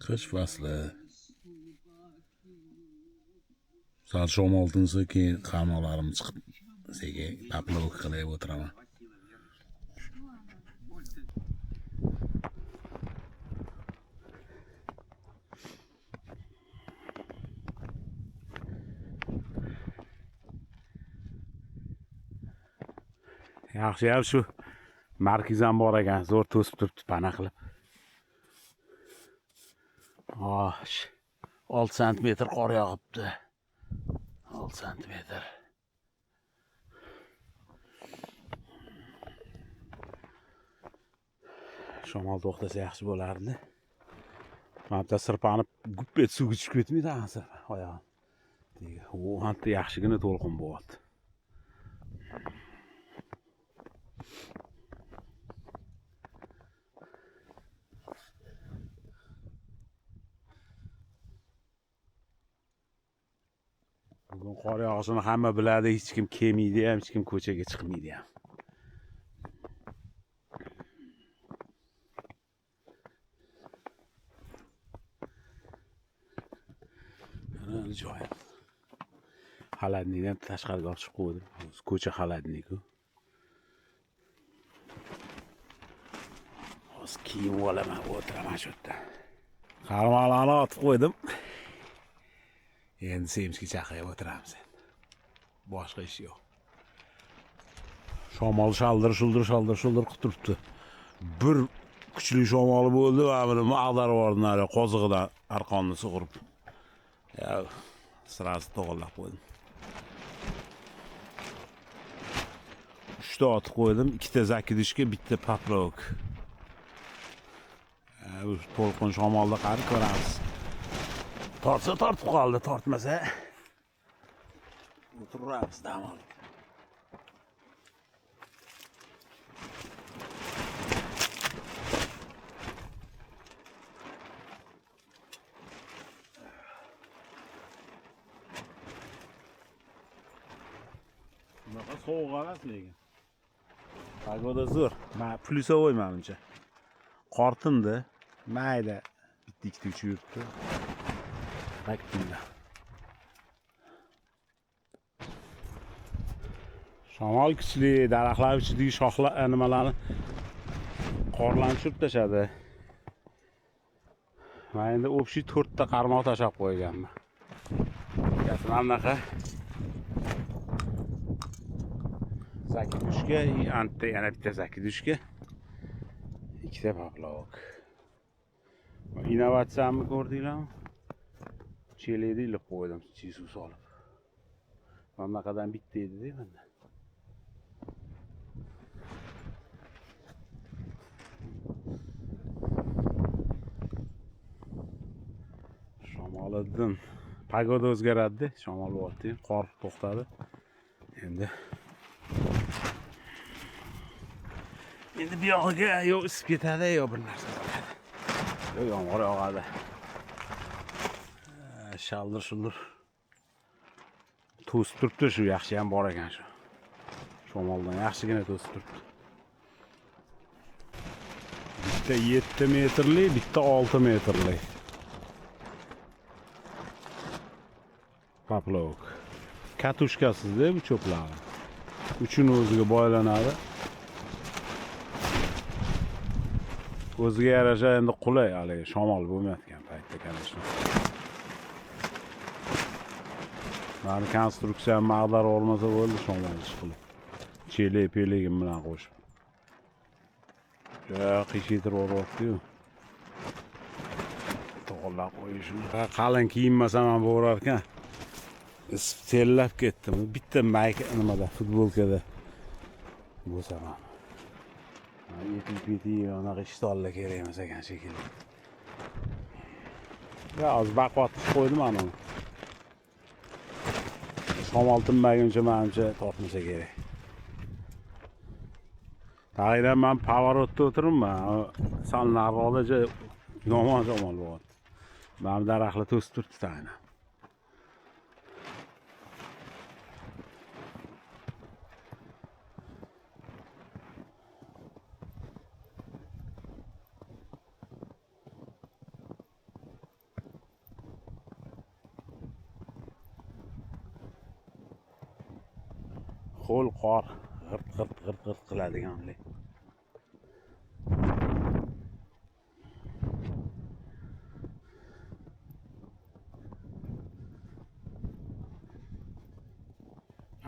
Qish fasli. Sal shamol tinsa keyin qamoqlarim chiqib sekin paplovka qilib o'tiraman. Yaxshi shu markizam bor ekan, zo'r to'sib turibdi pana qilib. 6 santimetr qor yog'ibdi. 6 santimetr. Shamol to'xtasa yaxshi bo'lardi. Mana bitta sirpanib gup et suvga tushib ketmaydi hozir oyog'im. U ancha yaxshigina to'lqin bo'lyapti. Bugun qor yog'ishini hamma biladi, hech kim kelmaydi ham, hech kim ko'chaga chiqmaydi ham. Mana joy. Xaladnikdan tashqariga olib chiqib qo'ydim. Ko'cha xaladniku. Hozir kiyim olaman, o'tiraman shu yerda. Qarmoqlarni otib qo'ydim. Endi semizga chaqirib o'tiramiz endi. Boshqa ish yo'q. Shamol shaldir-shuldir qilib turibdi. Bir kuchli shamol bo'ldi va buni ag'darib qozig'idan arqonni sug'urib. Ya, sirasi to'g'irlab qo'ydim. 3 ta otib qo'ydim, 2 ta zakidishga, bitta paprovk. Bu to'lqin shamolda qani ko'ramiz. Tortsa tortib qoldi, tortmasa o'tiramiz dam olib. Bunaqa sovuq emas lekin. Pagoda zo'r. Men plyusovой menimcha. Qortindi, mayda bitta-ikkita uchib yuribdi. Baktinda. Shamol kuchli, daraxtlar ichidagi shoxlar nimalarni qorlanib tushirib tashadi. Men endi o'pshi 4 ta qarmoq tashab qo'yganman. Mana bunaqa zakidushka, anta yana bitta zakidushka, 2 ta paplovk. Innovatsiyamni ko'rdinglarmi? Cheledi ilib qo'ydim, suv solib. Mana bunaqadan bitta edi-da menda. Shamoliddin pagoda o'zgaradi, shamol bo'lyapti, qor to'xtadi. Endi bu yog'iga yo isib ketadi, yo bir narsa bo'ladi. Yo yomg'ir yog'adi. Shaldir-shuldir to'sib turibdi, shu yaxshi ham bor ekan shu. Shamoldan yaxshigina to'sib turibdi. Bitta 7 metrli, bitta 6 metrli. Paplovk. Katushkasiz-da bu cho'plar. Uchini o'ziga boylanadi. O'ziga yarasha endi qulay, hali shamol bo'lmayotgan paytda kanashni. Mani konstruksiyam mag'dar olmasa bo'ldi, shamol chiqilib. Chelak-pelegim bilan qo'shib. Qiyshaytirib o'ryapti-yu. To'g'irlab qo'yishim. Qalin kiyinmasam ham bo'lar ekan. Isib terlab ketdim. Bitta mayka nimada, futbolkada bo'lsam ham. Etik anaqa ishtonlar kerak emas ekan shekilli. Ya hozir baqvatib qo'ydim ana uni. Shamol tinmaguncha menimcha tortmasa kerak. Tag'indan men pavorotda o'tiribman. Sal nariroqda yomon shamol bo'lyapti. Mana daraxtlar to'sib turibdi tag'indan. Qo'l qor g'irt qiladiganlik.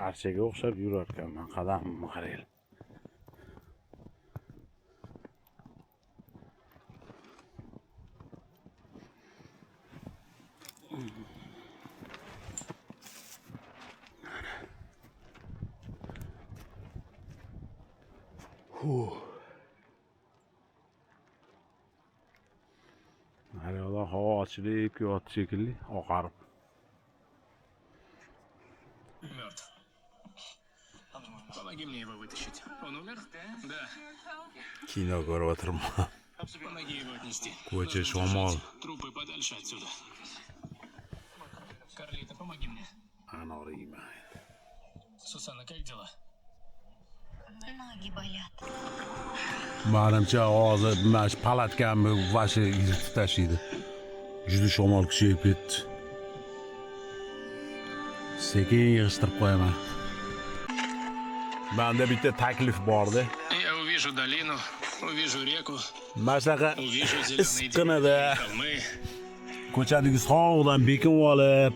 Archaga o'xshab yurar ekanman, qadamimni qaraylik. Naryoqda havo ochilib kelyapti shekilli, oqarib. Мертв. Помоги мне его вытащить. Он умер? Да. Kino ko'rib o'tiribman. Помоги его отнести. Ko'cha Нужно shamol. держать трупы подальше отсюда. Карлита, помоги мне. Anor yeyman. Сусанна, как дела? Ноги болят. Menimcha hozir mana shu palatkamni vashi yirtib tashlaydi. Juda shamol kuchayib ketdi. Sekin yig'ishtirib qo'yaman. Menda bitta taklif bordi. Я увижу долину, увижу реку, Masaqa увижу зеленые issiqqinada деревья, холмы. ko'chadagi sog'dan bekinib olib,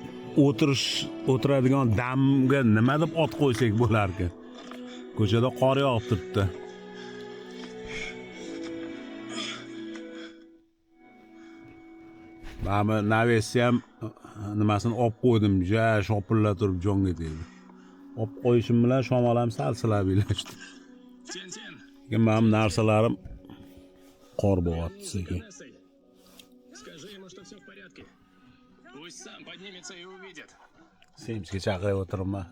o'tiradigan damga nima deb ot qo'ysak bo'lar ekan. Ko'chada qor yog'ib turibdi. Mana navesi ham nimasini olib qo'ydim, shopillatib jonga tegdi. Olib qo'yishim bilan shamol ham salsilab ilashdi. Тин-тин, Lekin men narsalarim qor bo'lyapti sekin. скажи ему, что все в порядке. Пусть сам поднимется и увидит. Semsga chaqirib o'tiribman.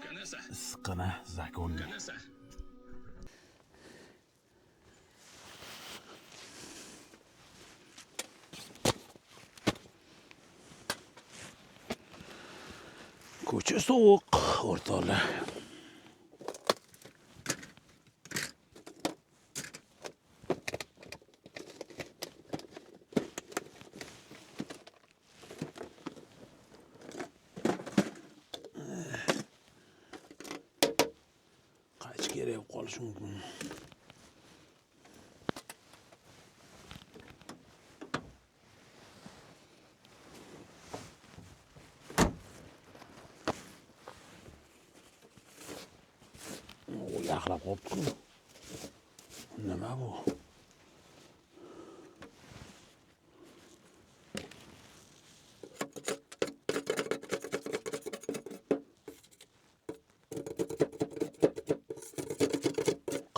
Канесса, Issiqqina zakonni. Канесса. Ko'cha sovuq, o'rtoqlar. Qaychi kerak qolishi mumkin. Yaxlab qolibdi. Nima bu?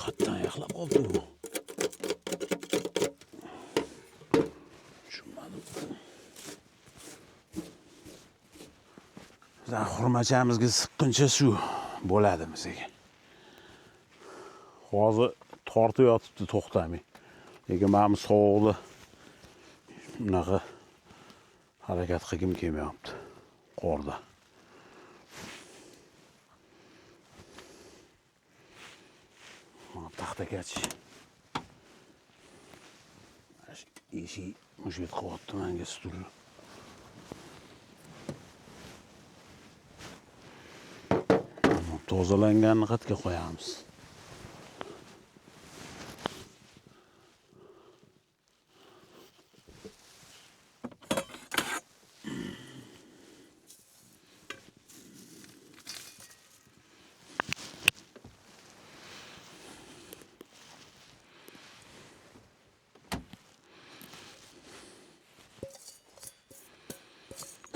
Qatdan yaxlab qoldi bu. Tushunmadim. Bizning xurmachamizga siqquncha shu bo'ladimi sekin. Hozir tortib yotibdi to'xtamay. Lekin men sovuqda bunaqa harakat qilgim kelmayapti. Qorda. Taxtakachi. Eshik mushit qilyapti menga stul. Tozalanganini qatga qo'yamiz.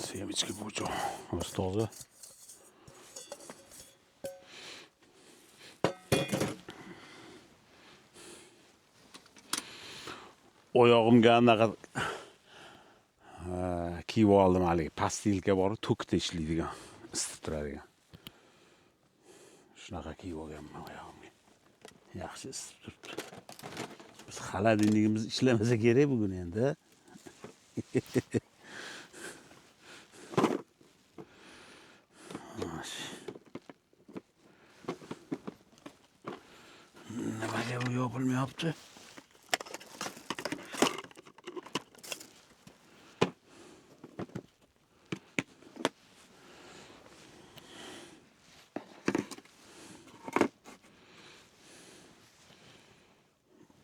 Семечки будем toza. oyog'imga anaqa kiyib oldim haligi pastilka bor, to'kda ishlaydigan, isitib turadigan. Shunaqa kiyib olganman oyog'imga. Yaxshi isitib turibdi. Biz xaladinligimiz ishlamasa kerak bugun endi. Nimaga bu yopilmayapti?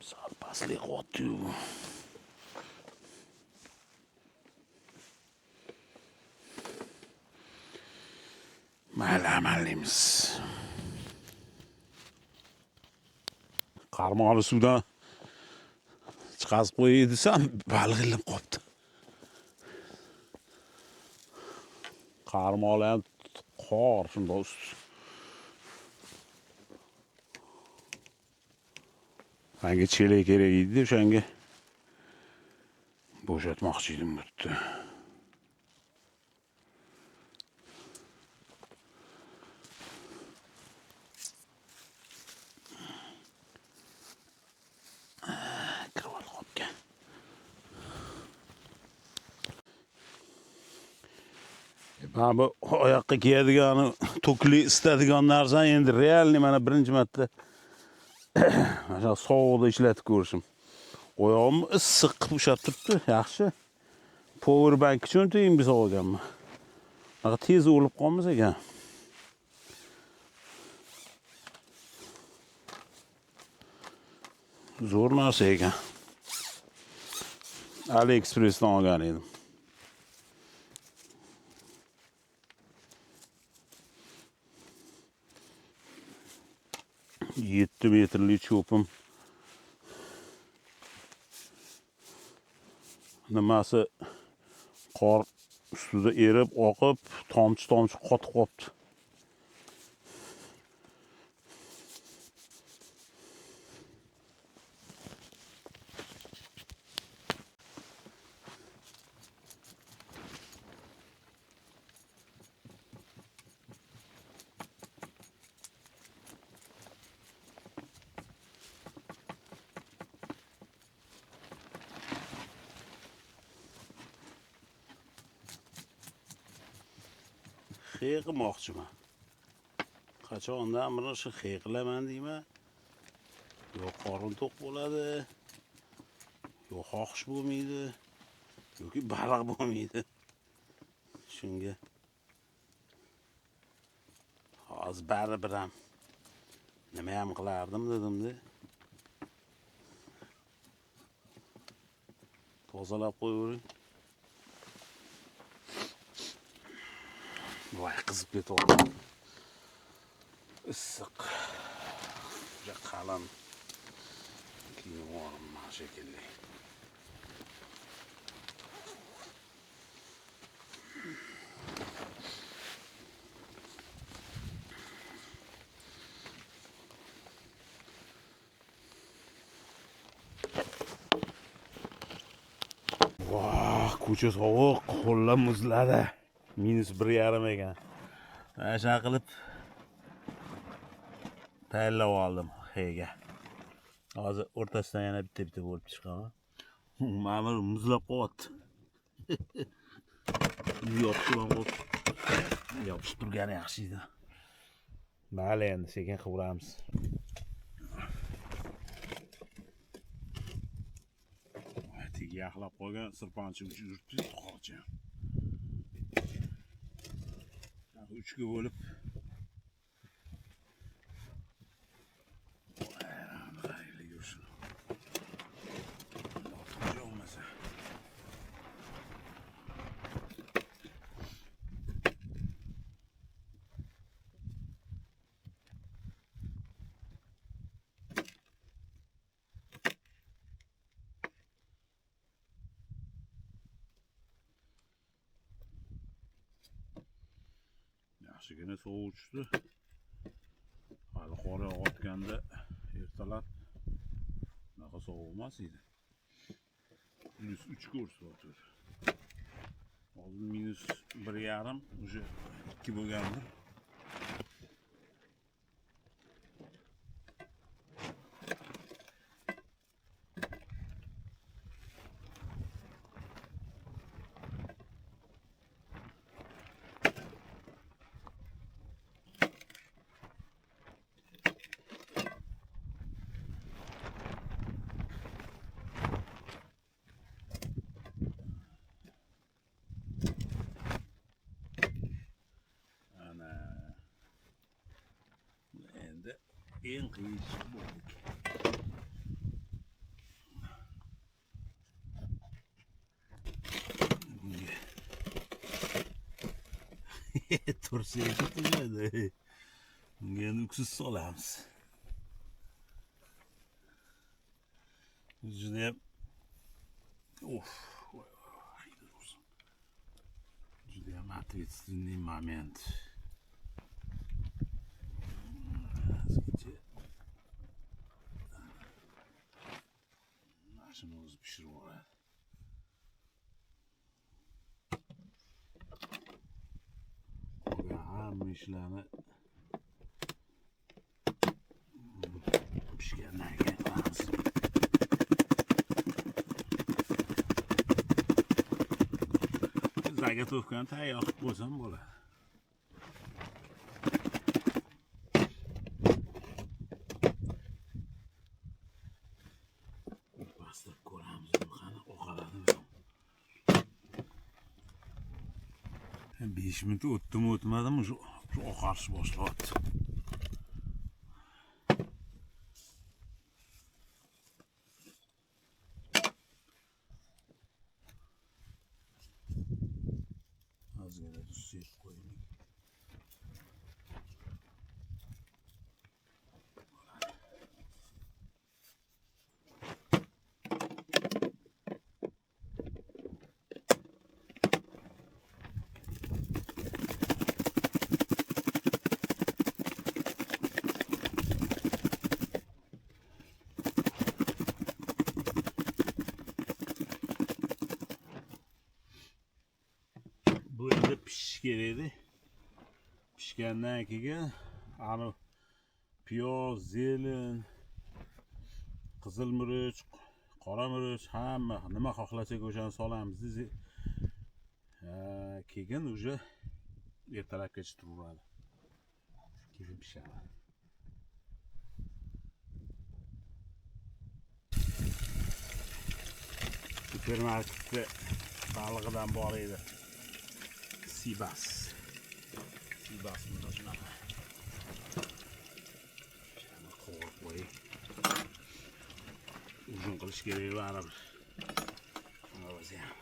Sal pastlik qotdi-yu. Mayli amallaymiz. Qarmoqli suvdan chiqazib qo'yay desam, baliq ilib qopti. Qarmoqli ham qor shundoq ust. Menga chelak kerak edi, o'shanga bo'shatmoqchi edim bu yerda. Ben bu oyoqqa kiyadigan, to'kli istadigan narsani endi realniy mana birinchi marta mana sovuqda ishlatib ko'rishim. Oyog'im issiq qilib ushlab turibdi, yaxshi. Power bank cho'ntagim biz olganman. Mana tez o'lib qolmas ekan. Zo'r narsa ekan. AliExpress'dan olgan edim. 7 metrlik cho'pim. Nimasi qor ustida erib, oqib, tomchi qotib qopti. Qiyqimoqchiman. Qachondan beri shu qiyqilaman deyman. Yo qorin to'q bo'ladi, yo xohish bo'lmaydi, yoki baliq bo'lmaydi. Shunga hozir baribir ham nima ham qilardim dedim-da. Tozalab qo'yavering. Voy qizib ketyapti. Issiq. Juda qalin kiyim oldim shekilli. Voh, ko'cha sovuq, qo'llar muzladi. -1,5 ekan. Mana qilib tayyorlab oldim xeyga. Hozir o'rtasidan yana bitta bo'lib chiqaman. Ma'mur muzlab qo'yapti. Yopishib turgani yaxshi edi. Mayli endi sekin qilamiz. Tigi yaxlab qo'ygan sirpanchi yurtdi qo'rchi. 3 ga bo'lib xayrli yursin. Olmasa. Yaxshigina sovuq tushdi. Hali qor yog'ayotganda ertalab bunaqa sovuq emas edi. Plus 3 ko'rsatyapti. Hozir minus 1,5 уже 2 bo'lgandir. En kıyısı bu. Torsiye tutmadı. Yani öksüz solamiz. Juda judayam ответственный момент. Mashina o'zi pishirib oladi. Hamma ishlarni pishgandan keyin qilamiz. Zagotovkani tayyor qilib qo'ysam bo'ladi. Bastırıp koyarız qani oqaradimi? 5 minut o'tdimi o'tmadimi shu oqarish boshlayapti. Ozgina tuz sepib qo'yaylik. Bu endi pishish kerak. Pishgandan keyin ani piyoz, zelin, qizil murch, qora murch, hamma nima xohlasak o'shani solamiz. Keyin уже ertalabgacha turaveradi. Keyin pishadi. Supermarketda balig'idan bor edi. Sibas mana shunaqa. Shuni qovurib qo'ying. Uzun qilish kerak baribir. Mana o'zi ham.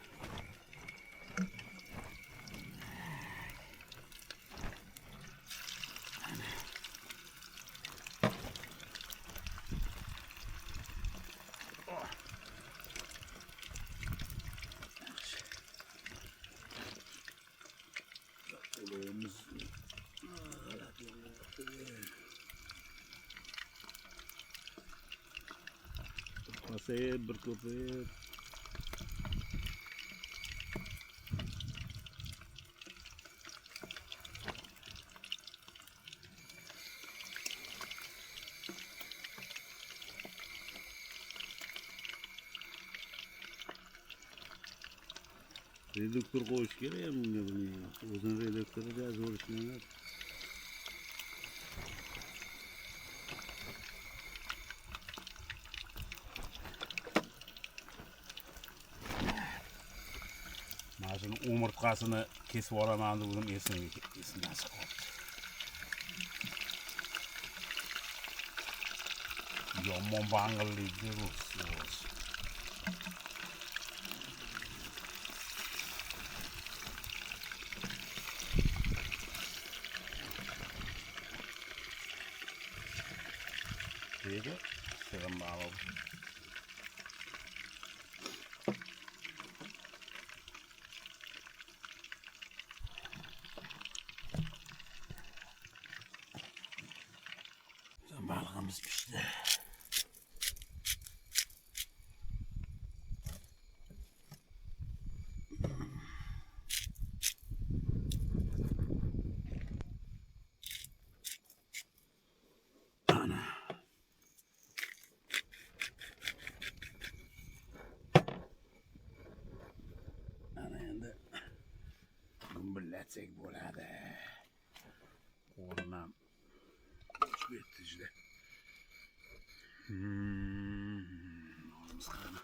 Olayımız masaya bir ko'payib reduktor qo'yish kerak ham bunga. O'zini reduktorida zo'r ishlanadi. Mana shuni umurtqasini kesib olaman deb o'zim esimdan chiqyapti. Yomon bang'illikda bu. Dedi, selam bağlı. Balığımız pişti. ketsak bo'ladi. Qo'rinam uch betijda. Olamiz qani.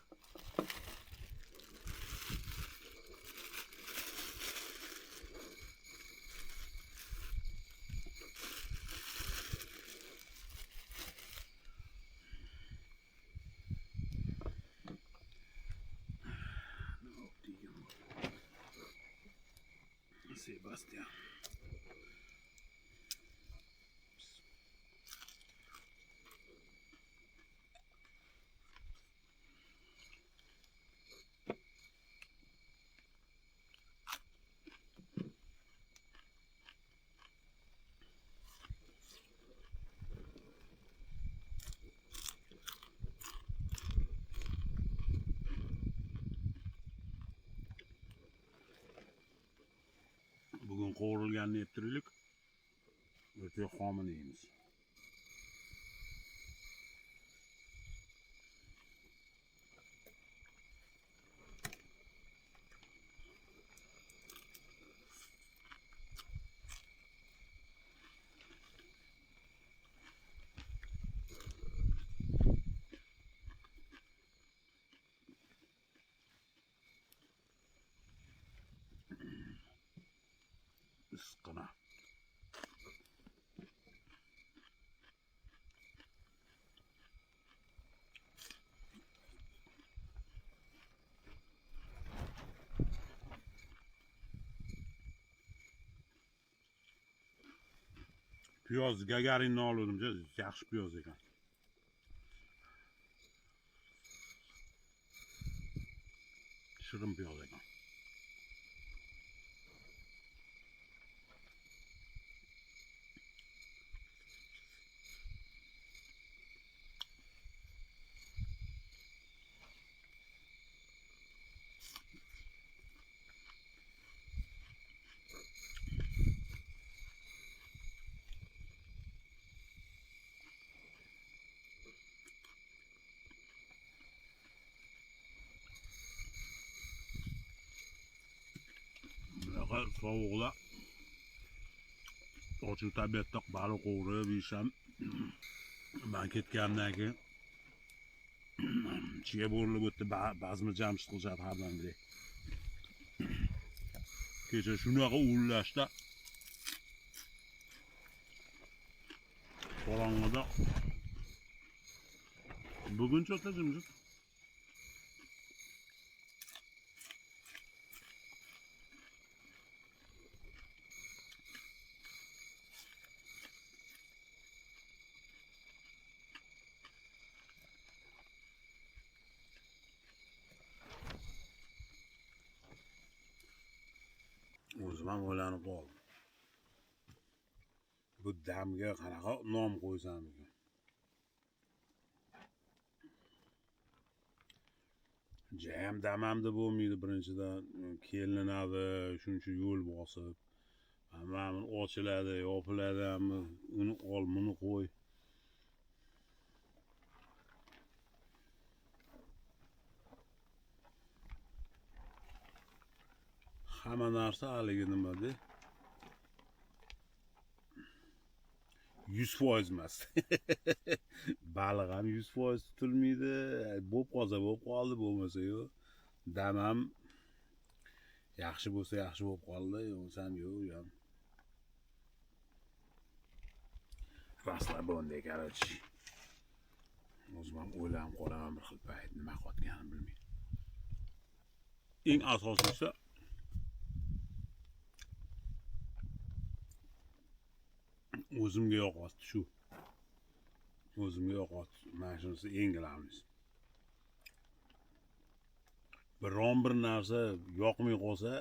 Sebastian. Bugun qovurilganini yeb turaylik. O'tga xomini yeymiz. Issiqqina. Piyoz Gagarinni oldim, yaxshi piyoz ekan. Shirin piyoz ekan. Sovuqda ochiq tabiatda baliq qovurib yesam, men ketgandan keyin chiga bo'rilib o'tdi, bazmi jamshid qilishadi har doimgidek. Kecha shunaqa uvullashda qorong'ida buguncha o'ta jimjit. O'zim ham o'ylanib qoldim. Bu damga qanaqa nom qo'ysam ekan. Jam damamda bo'lmaydi birinchidan. Kelinadi, shuncha yo'l bosib. Hammani ochiladi, yopiladi, uni ol, buni qo'y. Hamma narsa haligi nima de? 100% emas. Baliq ham 100% tutilmaydi. Bo'p qolsa bo'p qoldi, bo'lmasa yo'q. Dam ham yaxshi bo'lsa yaxshi bo'lib qoldi, yo'qsa ham yo'q. Расслабонda, короче. O'zim ham o'ylanib qolaman bir xil payt, nima qotganini bilmayman. Eng asosiysi o'zimga yoqyapti shu. O'zimga yoqyapti. Mana shunisi eng glavnisi. Biron bir narsa yoqmay qolsa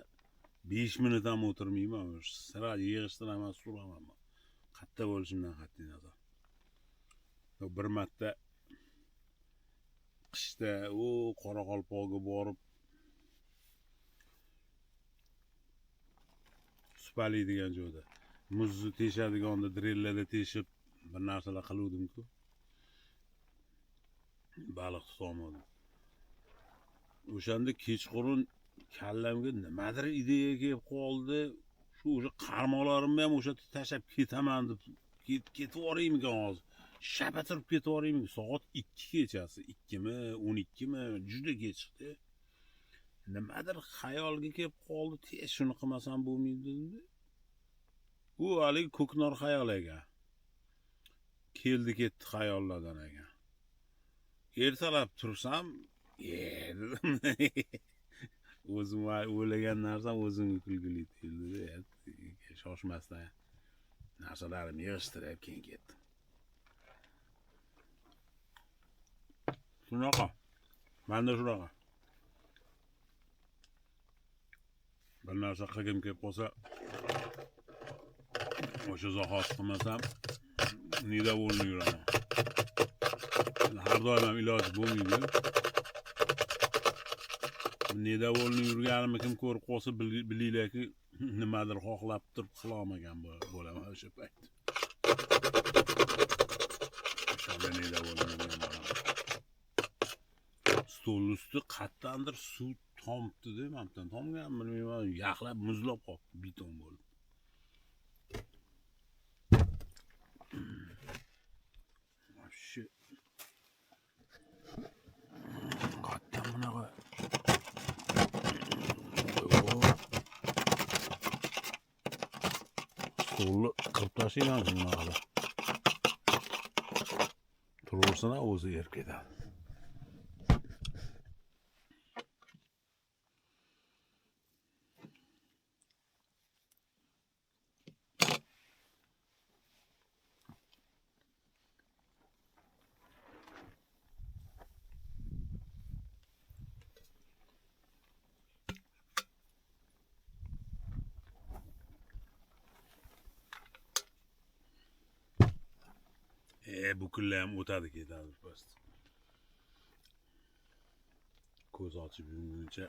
5 minut ham o'tirmayman. Sira yig'ishtiraman, suraman. Qayerda bo'lishimdan qat'iy nazar. Bir marta qishda Qoraqalpoqqa borib Supali degan joyda muzni teshadiganda drillada teshib bir narsalar qiluvdim-ku. Baliq tutolmadim. O'shanda kechqurun kallamga nimadir ideya kelib qoldi. Shu o'sha qarmoqlarimni ham o'sha tashlab ketaman deb ketib yuboraymikan hozir. Shapatirib ketib yuboraymi? Soat 2 kechasi, 2mi, 12mi, juda kechdi. Nimadir xayolga kelib qoldi, tez shuni qilmasam bo'lmaydi dedi. U haligi ko'knor xayol ekan. Keldi ketdi xayollardan ekan. Ertalab tursam, dedim. O'zim o'ylagan narsam o'zimga kulgili tuyuldi. Shoshmasdan narsalarimni yig'ishtirib keyin ketdim. Shunaqa. Menda shunaqa. Bir narsa qilgim kelib qolsa, o'sha zahot qilmasam, nedavolni yuraman. Har doim ham iloji bo'lmaydi. Nedavolni yurganimni kim ko'rib qolsa, bilinglarki, nimadir xohlab turib qilolmagan bo'laman o'sha payt. O'shanda nedavolni yurgan. Stol usti qattandir suv tomibdi deymabdan. Tomgan bilmayman, yaxlab muzlab qolibdi, beton bo'lib. Shu qattan bunaqa stolni qirib tashlayman bunaqa. Turaversana o'zi erib ketadi. Bu kunlar ham o'tadi ketadi past. Ko'z ochib yumguncha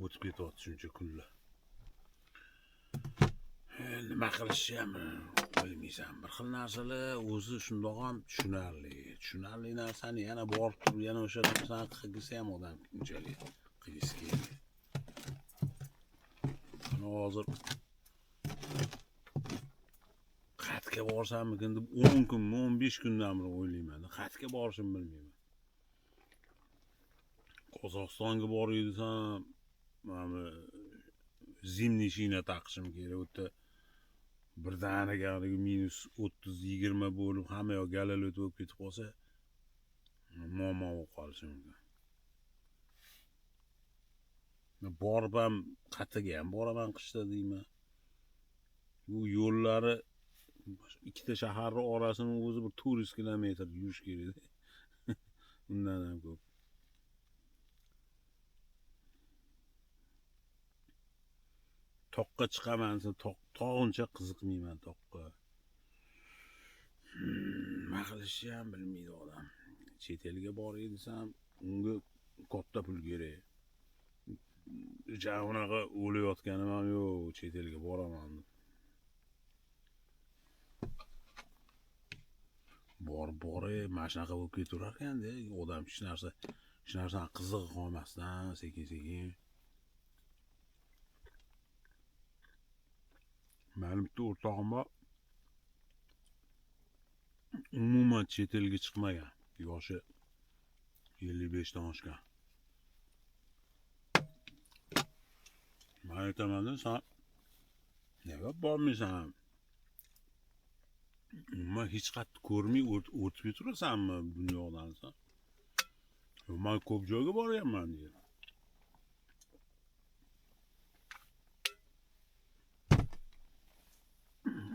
o'tib ketyapti shuncha kunlar. Nima qilishni ham bilmaysan. Bir xil narsalar o'zi shundoq ham tushunarli. Tushunarli narsani yana borib turib, yana o'sha narsani qilgisi ham odam unchalik qilgisi kelmaydi. Hozir Xatga borsammikin deb 10 kunmi, 15 kundan beri o'ylayman. Xatga borishim bilmayman. Qozog'istonga boray desam, mana zimniy shina taqishim kerak. O'tda birdaniga -30-20 bo'lib, hamma yoq galalat bo'lib ketib qolsa, muammo bo'lib qolishi mumkin. Borib ham qatiga ham boraman qishda deyman. Bu yo'llari ikkita shaharning orasini o'zi bir 400 kilometr yurish kerak. Undan ham ko'p. Toqqa chiqaman, tog'uncha qiziqmayman toqqa. Nima qilishni ham bilmaydi odam. Chet elga boray desam, unga katta pul kerak. Unaqa o'layotganim ham yo'q, chet elga boraman deb. Boray, mana shunaqa bo'lib ketaverar ekan-da, odam hech narsani qizig'i qolmasdan, sekin-sekin. Mening bitta o'rtog'im bor. Umuman chet elga chiqmagan. Yoshi 55 dan oshgan. Men aytaman-da, sen nega bormaysan? Umuman hech qattiq ko'rmay o'tib keturasanmi dunyodan sen? Men ko'p joyga boryapman deydi.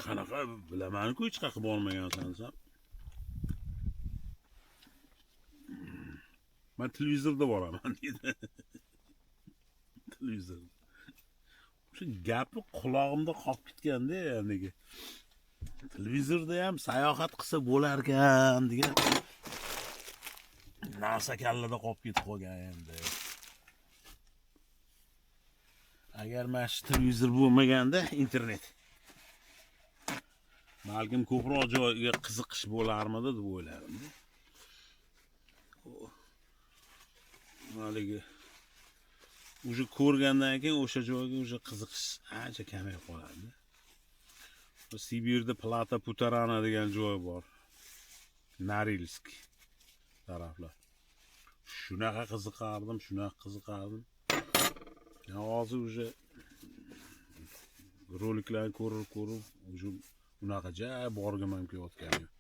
Qanaqa bilaman-ku, hech qayerga bormagansan sen. Men televizorda boraman deydi. Televizor. Shu gapi qulog'imda qolib ketganda nega. Televizorda ham sayohat qilsa bo'lar ekan degan narsa kallada qolib ketib qolgan endi. Agar mana shu televizor bo'lmaganda internet, balkim ko'proq joyga qiziqish bo'larmidi deb o'yladim. Haligi O'sha ko'rgandan keyin o'sha joyga o'sha qiziqish ancha kamayib qoladi. Sibirda Plata Putarana degan joy bor. Norilsk taraflar. Shunaqa qiziqardim. Hozir o'sha roliklarni ko'rib, o'sha unaqa joy borgim kelayotgan yo'q.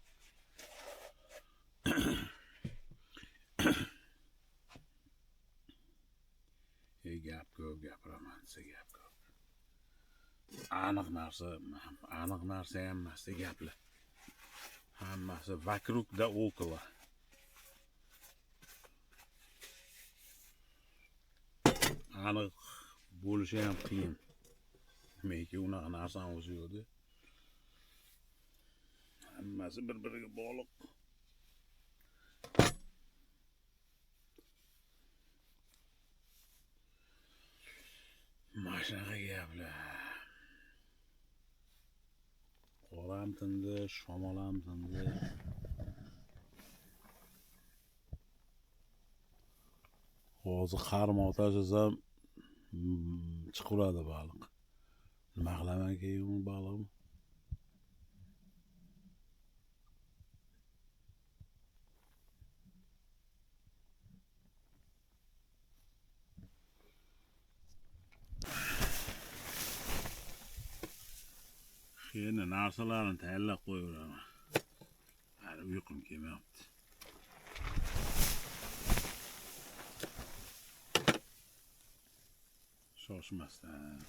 Gap ko'p gapiraman, gap ko'p. Aniq narsa ham emas gaplar. Hammasi vokruг да около. Aniq bo'lishi ham qiyin. Menga unaqa narsani o'zi yo'q-da. Hammasi bir-biriga bog'liq. Mashinaga gaplar. Qoram tindi, shamol ham tindi. Hozir qarmoq tashlasam chiquradi baliq. Nima qilaman keyin baliqni? Endi narsalarni tayyorlab qo'yaveraman. Hali uyqum kelmayapti. Shoshmasdan.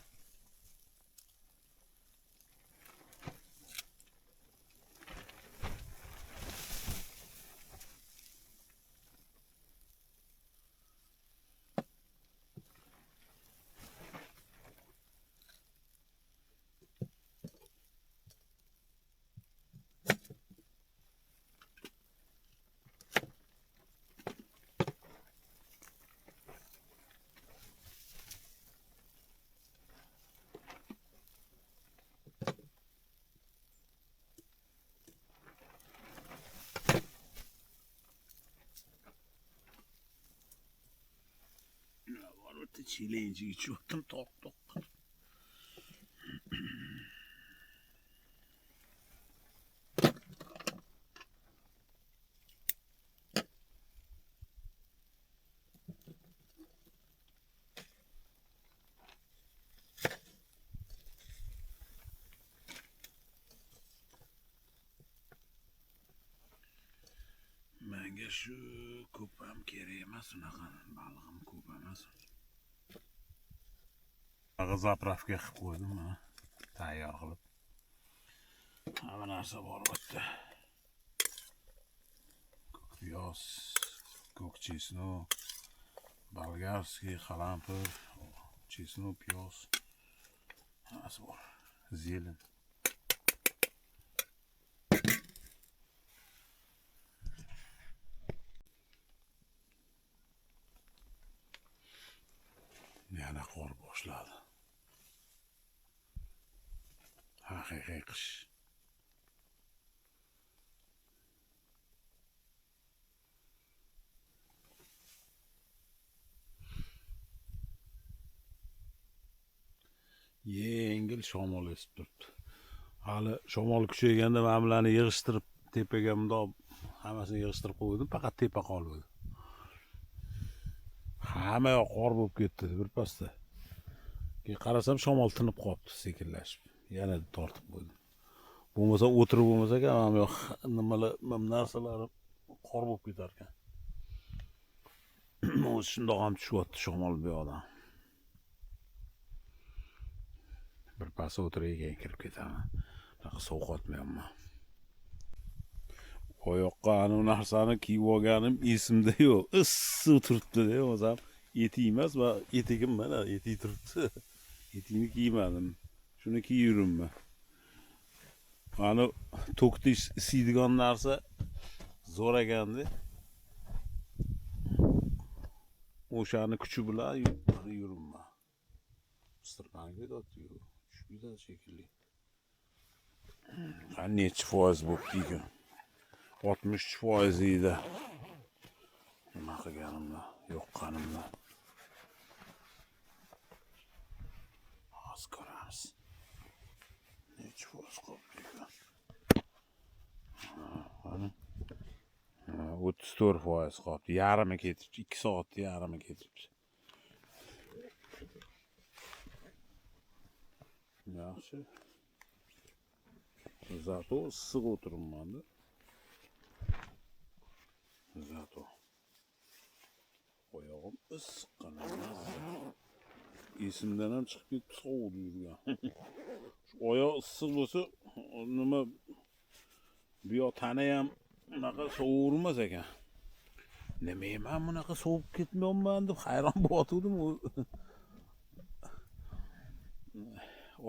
Çileğince içiyordum tok. Menga shu ko'p ham kerak emas, unaqa balig'im ko'p emas. Zapravka qilib qo'ydim mana, tayyor qilib. Hamma narsa bor bu yerda. Ko'k piyoz, ko'k chesnok, bolgarskiy, qalampir, chesnok, piyoz. Hammasi bor. Zelin. Yana qor boshladi. Haqiqiy qish. Yengil shamol esib turibdi. Hali shamol kuchayganda men bularni yig'ishtirib tepaga bundoq hammasini yig'ishtirib qo'ydim, faqat tepa qoldi. Hamma yoq qor bo'lib ketdi birpasda. Keyin qarasam shamol tinib qolibdi, sekinlashib. Yana tortib qo'ydim. Bo'lmasa o'tirib bo'lmasa ham ham yo'q nimalar narsalari qor bo'lib ketar ekan. O'zi shundoq ham tushyapti shamol bu yoqdan. Birpas o'tirib keyin kirib ketaman. Bunaqa sovqotmayapman. Oyoqqa ana narsani kiyib olganim esimda yo'q. Issiq turibdi-da, o'zim etik emas va etigim mana etik turibdi. Etikni kiymadim. Shuni kiyib yuribman. Ana to'ktish isiydigan narsa zo'r ekanda. O'shani kuchi bilan yuribman. Istirpanga ketadi-yu. Shuyda shekilli. Qancha foiz bo'pti ekan? 60% edi. Nima qilganimda, yo'qqanimda. hozir ko'ramiz. Necha foiz qoldi ekan? 34% qoldi. Yarimi ketibdi. 2 soatda yarimi ketibdi. Yaxshi. Zato issiq o'tiribman-da. Zato oyog'im issiqqan. Esimdan ham chiqib ketib sovib yurgan. Oyoq issiq bo'lsa, nima bu yoq tana ham bunaqa sovurilmas ekan. Nimaga men bunaqa sovib ketmayapman deb hayron bo'lardim.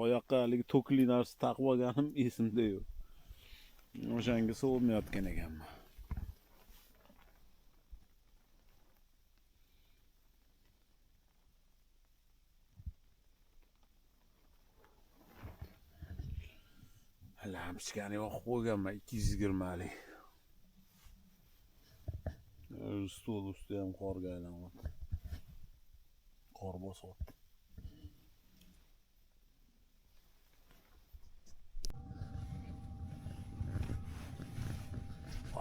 Oyoqqa haligi tokli narsa taqib olganim esimda yo'q. O'shanga sovmayotgan ekanman. Lampochkani yoqib qo'yganman 220 lik. Stol usti ham qorga aylanyapti. Qor bosyapti.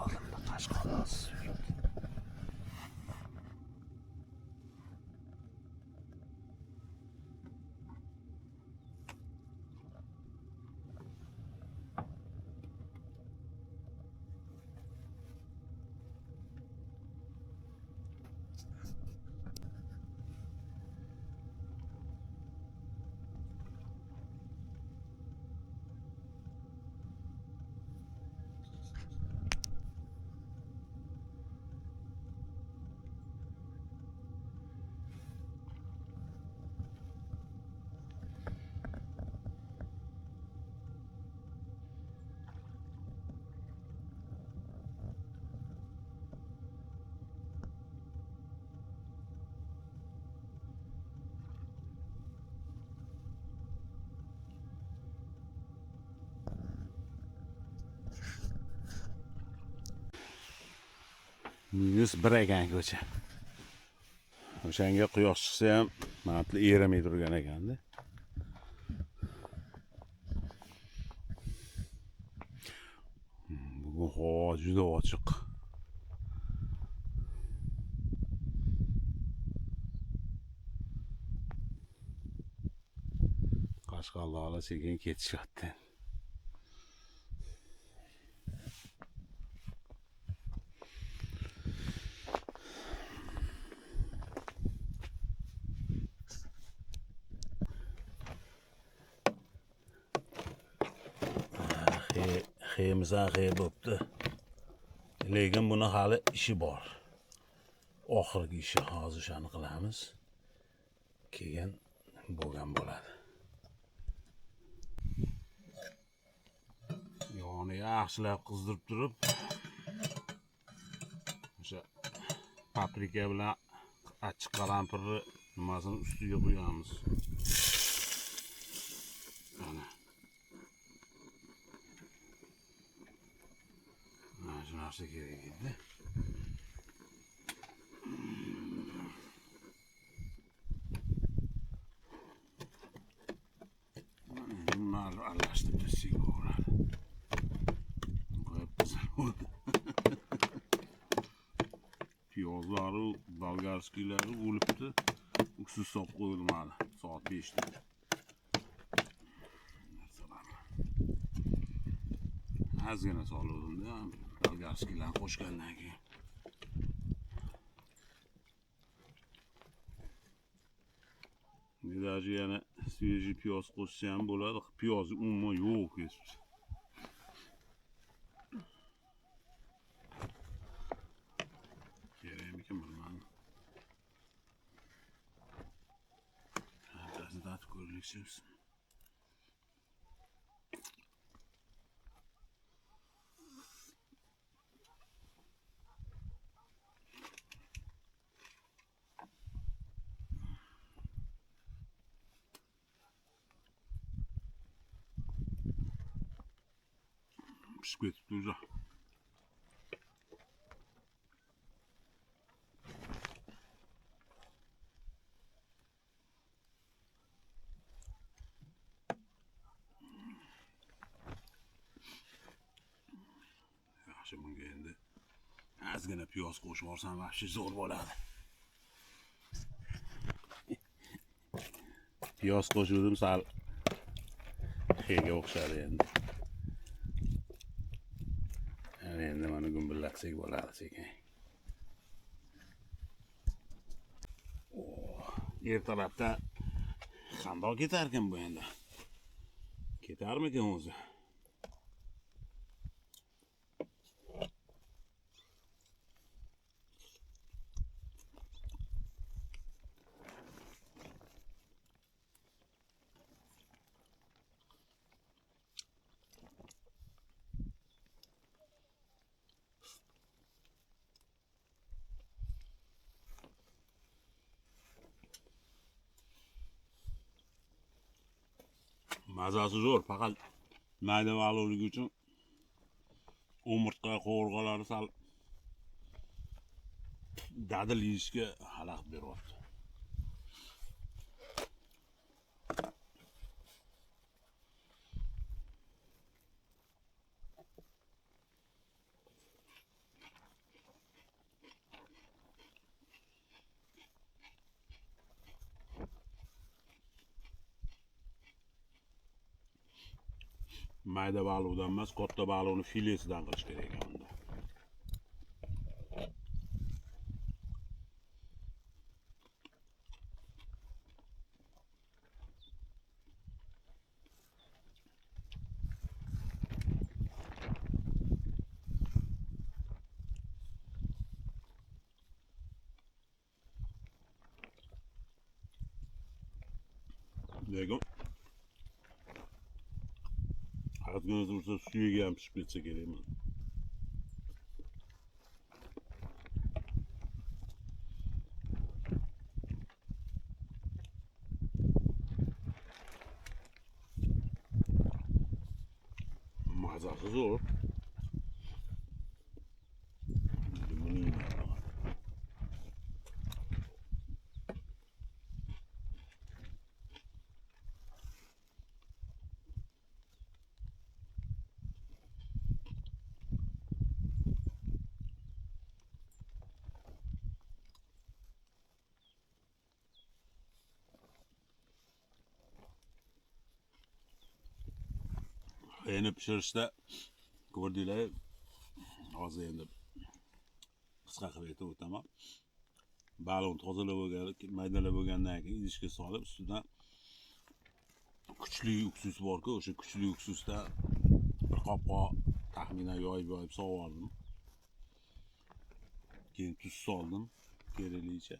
Oldimda Qashqadaryo. -1 ekan ko'cha. O'shanga quyosh chiqsa ham ma'natli erimay turgan ekanda. Bugun havo juda ochiq. Qashqadaryolar sekin ketishyapti. Xeyimizdan xey bo'pti. Lekin buni hali ishi bor. Oxirgi ishi hozir shuni qilamiz. Keyin bo'lgan bo'ladi. Yog'ini yaxshilab qizdirib turib, o'sha paprika bilan achchiq qalampirni nimasini ustiga qo'yamiz. Mana. Shu narsa kerak edi. Bunlarni aralashtirib tasdik bo'ladi. Qo'yib bo'ldi. Piyozlari, bolgarskiylari o'libdi. Uksus solib qo'ydim hali. Soat 5 da. Ozgina soldim-da, bolgarskilarni qo'shgandan keyin. Даже yana свежий piyoz qo'shsa ham bo'ladi. Piyoz umuman yo'q ketibdi. Kerakmikan bilmadim. Tasdiq ko'rlikchimiz. Pişip ketibdi уже. qo'shmoqchi bunga endi. Ozgina piyoz qo'shib olsam, vahshiy zo'r bo'ladi. Piyoz qo'shuvdim sal xiyga o'xshadi endi. Endi mana gumbillatsak bo'ladi sekin. Ertalabda qandoq ketarkan bu endi? Ketarmikan o'zi? Mazasi zo'r, faqat mayda valoligi uchun umurtqa qovurg'alari sal dadil yeyishga xalaqit beryapti. Mayda baliqdan emas, katta baliqni filesidan qilish kerak ekan unda. Lekin ozgina tursa suyagi ham pishib ketsa kerakmi? Mazasi zo'r. Endi pishirishda ko'rdinglar, hozir endi qisqa qilib aytib o'taman. Baliqni tozalab bo'lgan, maydalab bo'lgandan keyin idishga solib, ustidan kuchli uksus bor-ku, o'sha kuchli uksusda bir qopqoq taxminan yoyib sog'ordim. Keyin tuz soldim, keraklicha.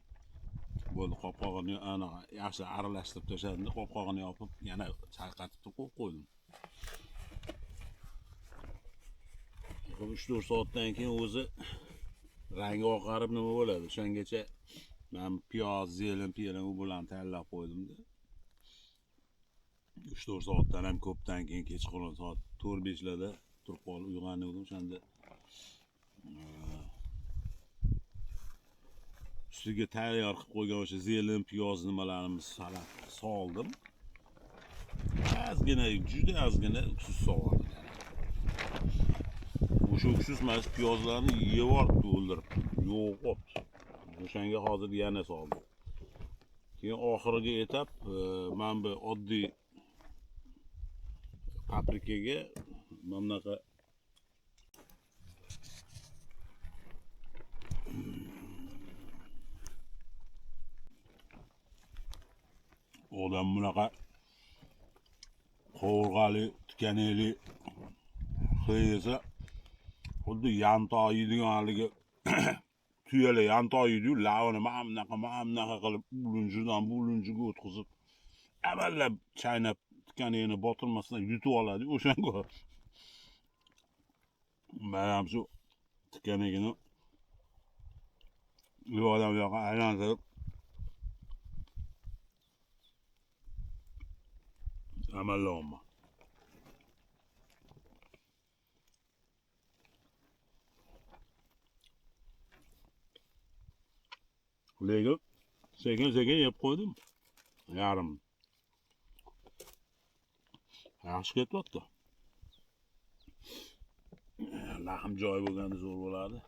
Bo'ldi, qopqog'ini anaqa yaxshi aralashtirib tashladim, qopqog'ini yopib, yana chayqatib qo'yib qo'ydim. 3-4 soatdan keyin o'zi rangi oqarib nima bo'ladi? O'shangacha men piyoz, zelin u bilan tayyorlab qo'ydim-da. 3-4 soatdan ham ko'pdan keyin kechqurun soat 4-5larda turib qolib uyg'ondim, o'shanda ustiga tayyor qilib qo'ygan o'sha zelin, piyoz nimalarni salat soldim. Ozgina, juda ozgina uksus soldim. O'sha uksus mana shu piyozlarni yevoribdi, o'ldirib. Yo'qotdi. O'shanga hozir yana soldim. Keyin oxiriga etap men bu oddiy paprikaga mana bunaqa odam bunaqa qovurg'ali, tikaneli yesa xuddi yantoq yeydigan haligi tuyalar yantoq yeydi-yu, lavini mana bunaqa qilib ulunjidan bu ulunjiga o'tkazib, avvallab chaynab tikanini botirmasdan yutib oladi, o'shanga. Men ham shu tikanini bu odam yoqqa aylantirib amallayapman. Lekin sekin yeb qo'ydim. Yarim. Yaxshi ketyapti. lahm joy bo'lganda zo'r bo'lardi.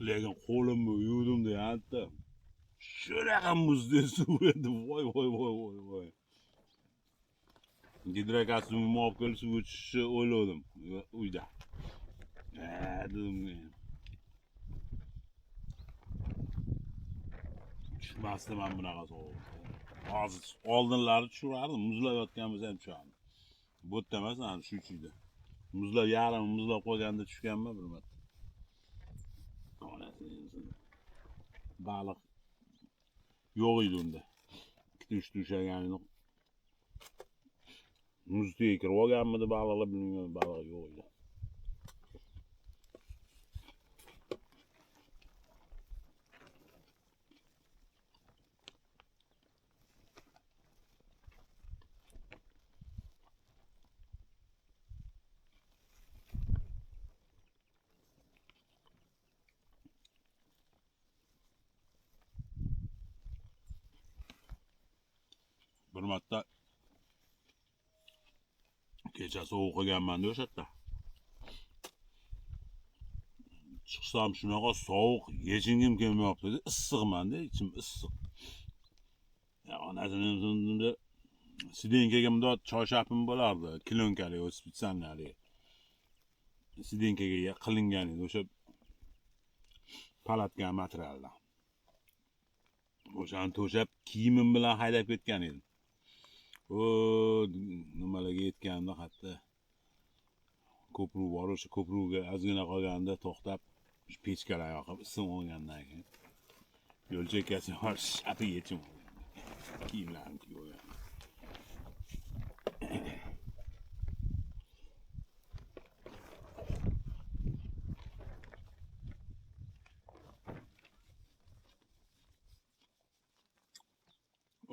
Lekin qo'limni yuvdim-da, hatta shunaqa muzdek suv edi. Voy. Gidrokostyumimni olib kelib suv ichishni o'yladim uyda. Dedim. Tushmasdi men bunaqa sovuq. Hozir oldinlari tushirardim, muzlab yotgan bo'lsa ham tushardim. Bu yerda emas, ana shu ichida. Yarim muzlab qo'yganda tushganman bir marta. Baliq yo'q edi unda. 2-3 ushlaganini muzga kirib olganmidi baliqlar, bilmayman, baliq yo'q edi. Bir marta kechasi o'qiganman-da o'sha yerda. Chiqsam shunaqa sovuq, yechingim kelmayapti. Issiqman-da, ichim issiq. Onasini sidenkaga bundoq choyshapim bo'lardi, kilonkali, spitsanali. Sidenkaga qilingan edi o'sha palatgan materialdan. O'shani to'shab kiyimim bilan haydab ketgan edim. Nimalarga yetganda hatto ko'pruv bor, o'sha ko'pruvga ozgina qolganda to'xtab, pechkalar yoqib isim olgandan keyin yo'l chekkasiga borib shapi yechim olgan. Kiyimlarim kiyib.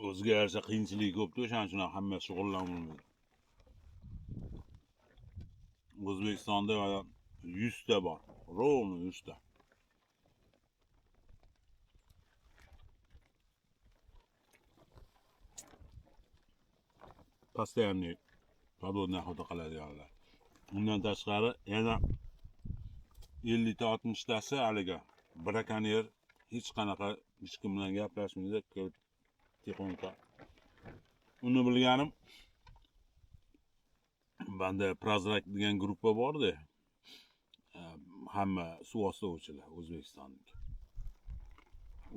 O'ziga yarasha qiyinchiligi ko'pda, o'shaning uchun hamma shug'ullanmaydi. O'zbekistonda 100 ta bor, ровно 100 ta. Постоянный подводный охота qiladiganlar. Undan tashqari yana 50 ta 60 tasi haliga brakonyer, hech qanaqa hech kim bilan gaplashmaydi, tixonka. Uni bilganim banda Prozrak degan gruppa bor-da. Hamma suv ostovchilar O'zbekistonniki.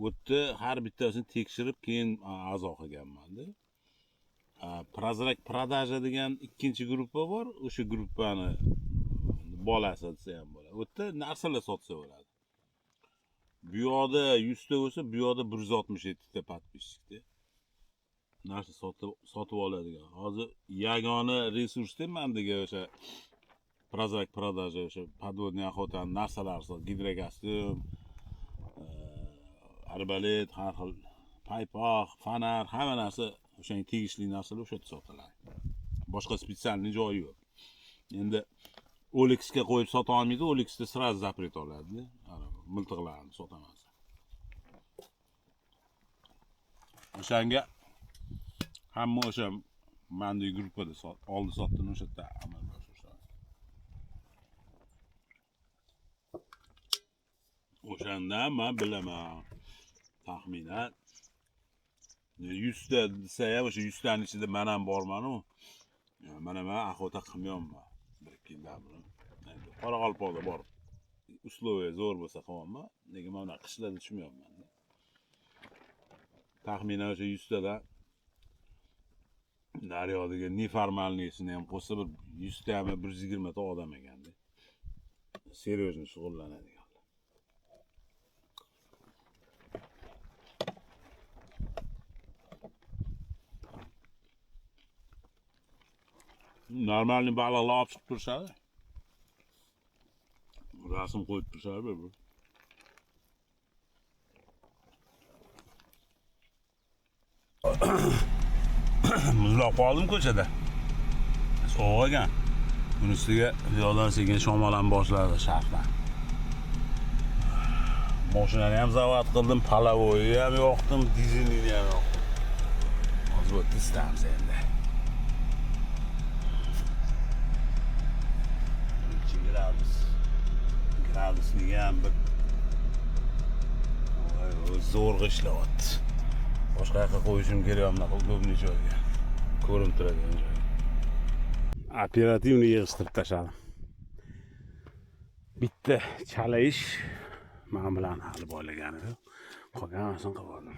U yerda har bittasini tekshirib keyin a'zo qilganman-da. Prozrak Продажа degan ikkinchi gruppa bor. O'sha gruppani bolasi desa ham bo'ladi. U yerda narsalar sotsa bo'ladi. Bu yoqda 100 ta bo'lsa, bu yoqda 167 ta подписчикda. Narsa sotib oladigan. Hozir yagona resursda mendagi o'sha Prozrak Продажа, o'sha подводный охотаning narsalari sot, gidrokostyum, arbalet, har xil paypoq, fonar, hamma narsa o'shaning tegishli narsalar o'sha yerda sotiladi. Boshqa spesialniy joyi yo'q. Endi OLXga qo'yib sota olmaydi, OLXda сразу запрет oladi. Miltiqlarni sotaman. O'shanga hamma o'sha mendagi gruppada oldi sotdini o'sha yerda amalga oshirishadi. O'shanda men bilaman, taxminan 100 ta desa ham o'sha 100 taning ichida men ham borman-ku. Mana men охота qilmayapman. 1-2 yildan beri. Qoraqalpoqda bor. Условия zo'r bo'lsa qilaman, lekin men qishlarda tushmayapman. Taxminan o'sha 100 tadan daryodagi neformalniysini ham qo'shsa bir 100 ta ham 120 ta odam ekanda. Серьезно shug'ullanadiganlar. Normalni baliqlar olib chiqib turishadi. Rasm qo'yib turishadi bu. Muzlab qoldim ko'chada. Sovuq ekan. Buni ustiga yo'ldan sekin shamolan boshladi sharqdan. Mashinani ham zavod qildim, palavoyni ham yoqdim, dizelini ham yoqdim. Hozir bu istamiz endi. Gradusni ham bir zo'rg'a ishlayapti. Boshqa yoqqa qo'yishim kerak bunaqa ko'pni joyga. Ko'rinib turadigan joy. Operativni yig'ishtirib tashladim. Bitta chala ish men bilan hali bo'laganiga qolganini qilib oldim.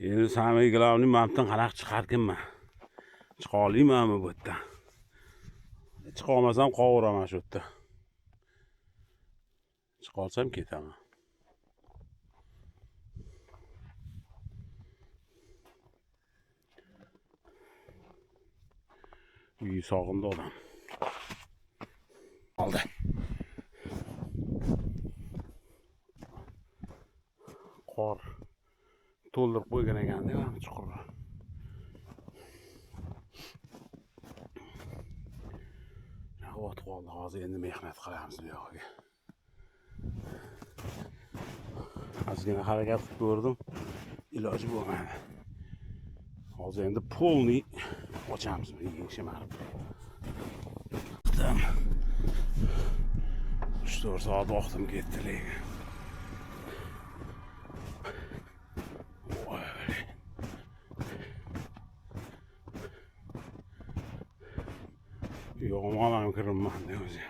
Endi samay glavni mamdan qanaqa chiqarkinman. Chiqa olmaymanmi bu yerda? Chiqa olmasam qovuraman shu yerda. Chiqa olsam ketaman. Uy sog'indi odam. Oldi. Qor to'ldirib qo'ygan ekan-da, chuqurga. O't qoldi, hozir endi mehnat qilamiz bu yoqqa. Ozgina harakat qilib ko'rdim, iloji bo'lmadi. Hozir endi polni ochamiz, yengishmarib. 3-4 soat vaqtim ketdi lekin. Yomon ham kirilmadi o'zi.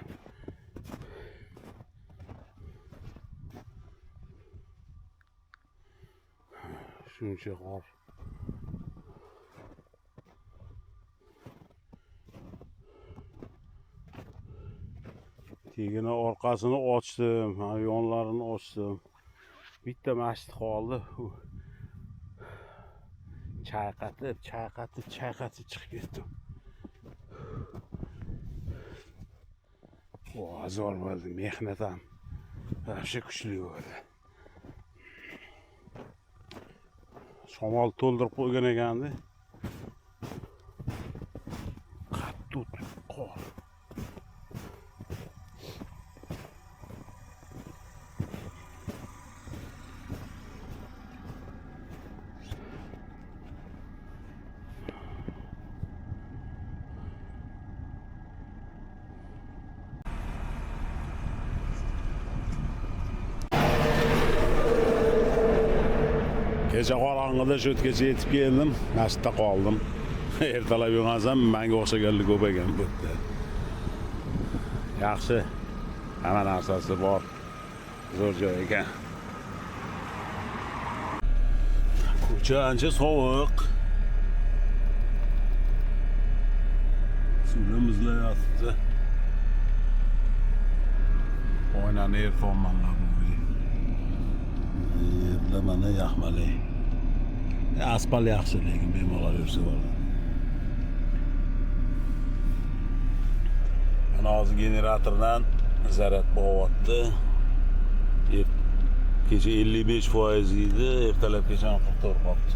Shuncha qor. Tegini orqasini ochdim, yonlarini ochdim. Bitta masjid qoldi. Chayqatib chiqib ketdim. Zo'r bo'ldi, mehnat ham yaxshi kuchli bo'ldi. Shamol to'ldirib qo'ygan ekandi. Qattiq qor. Kecha qorong'ida shu yergacha yetib keldim, masjidda qoldim. Ertalab yo'qolsam menga o'xshaganlar ko'p ekan bu yerda. Yaxshi. Hamma narsasi bor. Zo'r joy ekan. Ko'cha ancha sovuq. Suvlar muzlayapti. Oynani erfonmanlar bu. Yerda mana yaxmali. Asfalt yaxshi lekin bemalol yursa bo'ladi. Mana hozir generatordan zaryad bo'lyapti. Kecha 55% edi, ertalabgacha 44 qoldi.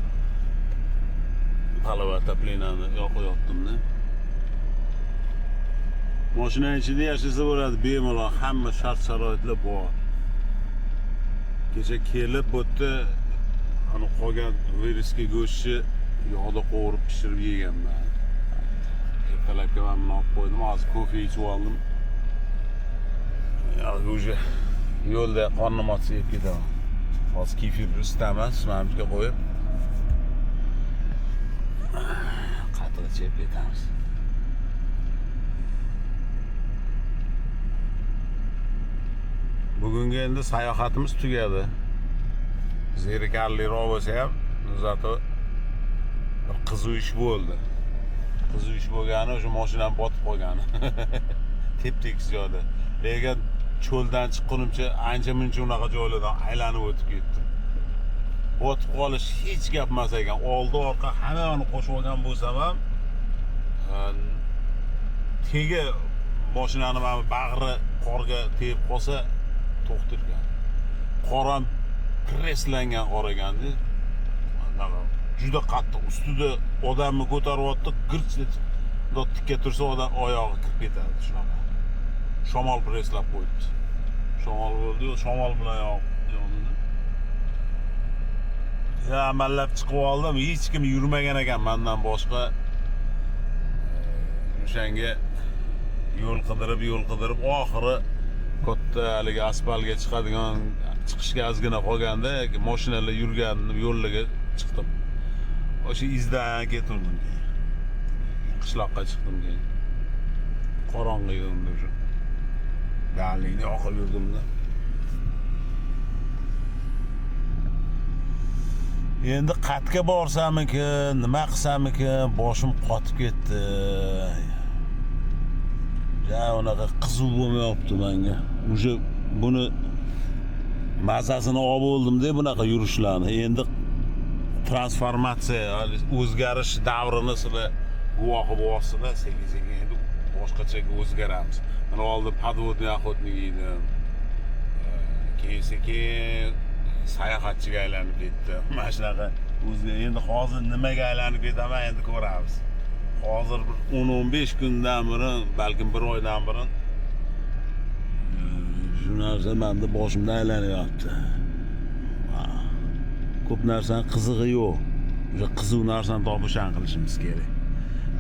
Palava taplinani yoqayotdim-da. Mashina ichida yashasa bo'ladi, bemalol hamma shart-sharoitlar bor. Kecha kelib bu yerda ana qolgan virusga go'shtni yog'da qovurib pishirib yeganman. Ertalabga men buni olib qo'ydim, hozir kofe ichib oldim. Уже yo'lda qornim ochsa yeb ketaman. Hozir kefir ustamas, mamga qo'yib qatiq chep ketamiz. Bugungi endi sayohatimiz tugadi. Zerikarliroq bo'lsa ham, zato qiziq ish bo'ldi. Qiziq ish bo'lgani o'sha mashinam botib qolgani. Tep-tekis joyda. Lekin cho'ldan chiqqunimcha ancha-muncha unaqa joylardan aylanib o'tib ketdim. Botib qolish hech gap emas ekan. Oldi orqa hammani qo'shib olgan bo'lsam ham tegi mashinani mana bag'ri qorga tegib qolsa to'xtirgan. Qor ham preslangan qor ekanda. Juda qattiq ustida odamni ko'taryapti, girch tikka tursa odam oyog'i kirib ketadi shunaqa. Shamol preslab qo'yibdi. Shamol bo'ldi, shamol bilan yonida. Ya amallab chiqib oldim, hech kim yurmagan ekan mendan boshqa. O'shanga yo'l qidirib oxiri katta haligi asfaltga chiqadigan chiqishga ozgina qolganda mashinalar yurgan yo'llarga chiqdim. O'sha izdan ketdim. Qishloqqa chiqdim keyin. Qorong'i yo'lda o'sha. Dallikni oqib yurdimda. Endi qatga borsamikin, nima qilsamikin, boshim qotib ketdi. Ja, unaqa qiziq bo'lmayapti menga. O'sha buni mazasini olib oldim-da bunaqa yurishlarni. Endi transformatsiya, o'zgarish davrini sizlar guvohi bo'lasizlar, sekin-sekin endi boshqachaga o'zgaramiz. Mana oldin podvodniy охотник edim. Keyin sayohatchiga aylanib ketdi. Mana shunaqa o'zga endi hozir nimaga aylanib ketaman endi ko'ramiz. Hozir bir 10-15 kundan beri, balkim bir oydan beri shu narsa menda boshimda aylanyapti. Ko'p narsaning qizig'i yo'q. O'sha qiziq narsani topishdan qilishimiz kerak.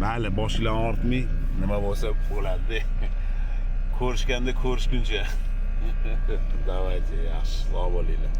Mayli, boshinglarni ortmay, nima bo'lsa bo'ladi. Ko'rishganda ko'rishguncha. Davaychi, yaxshi, sog' bo'linglar.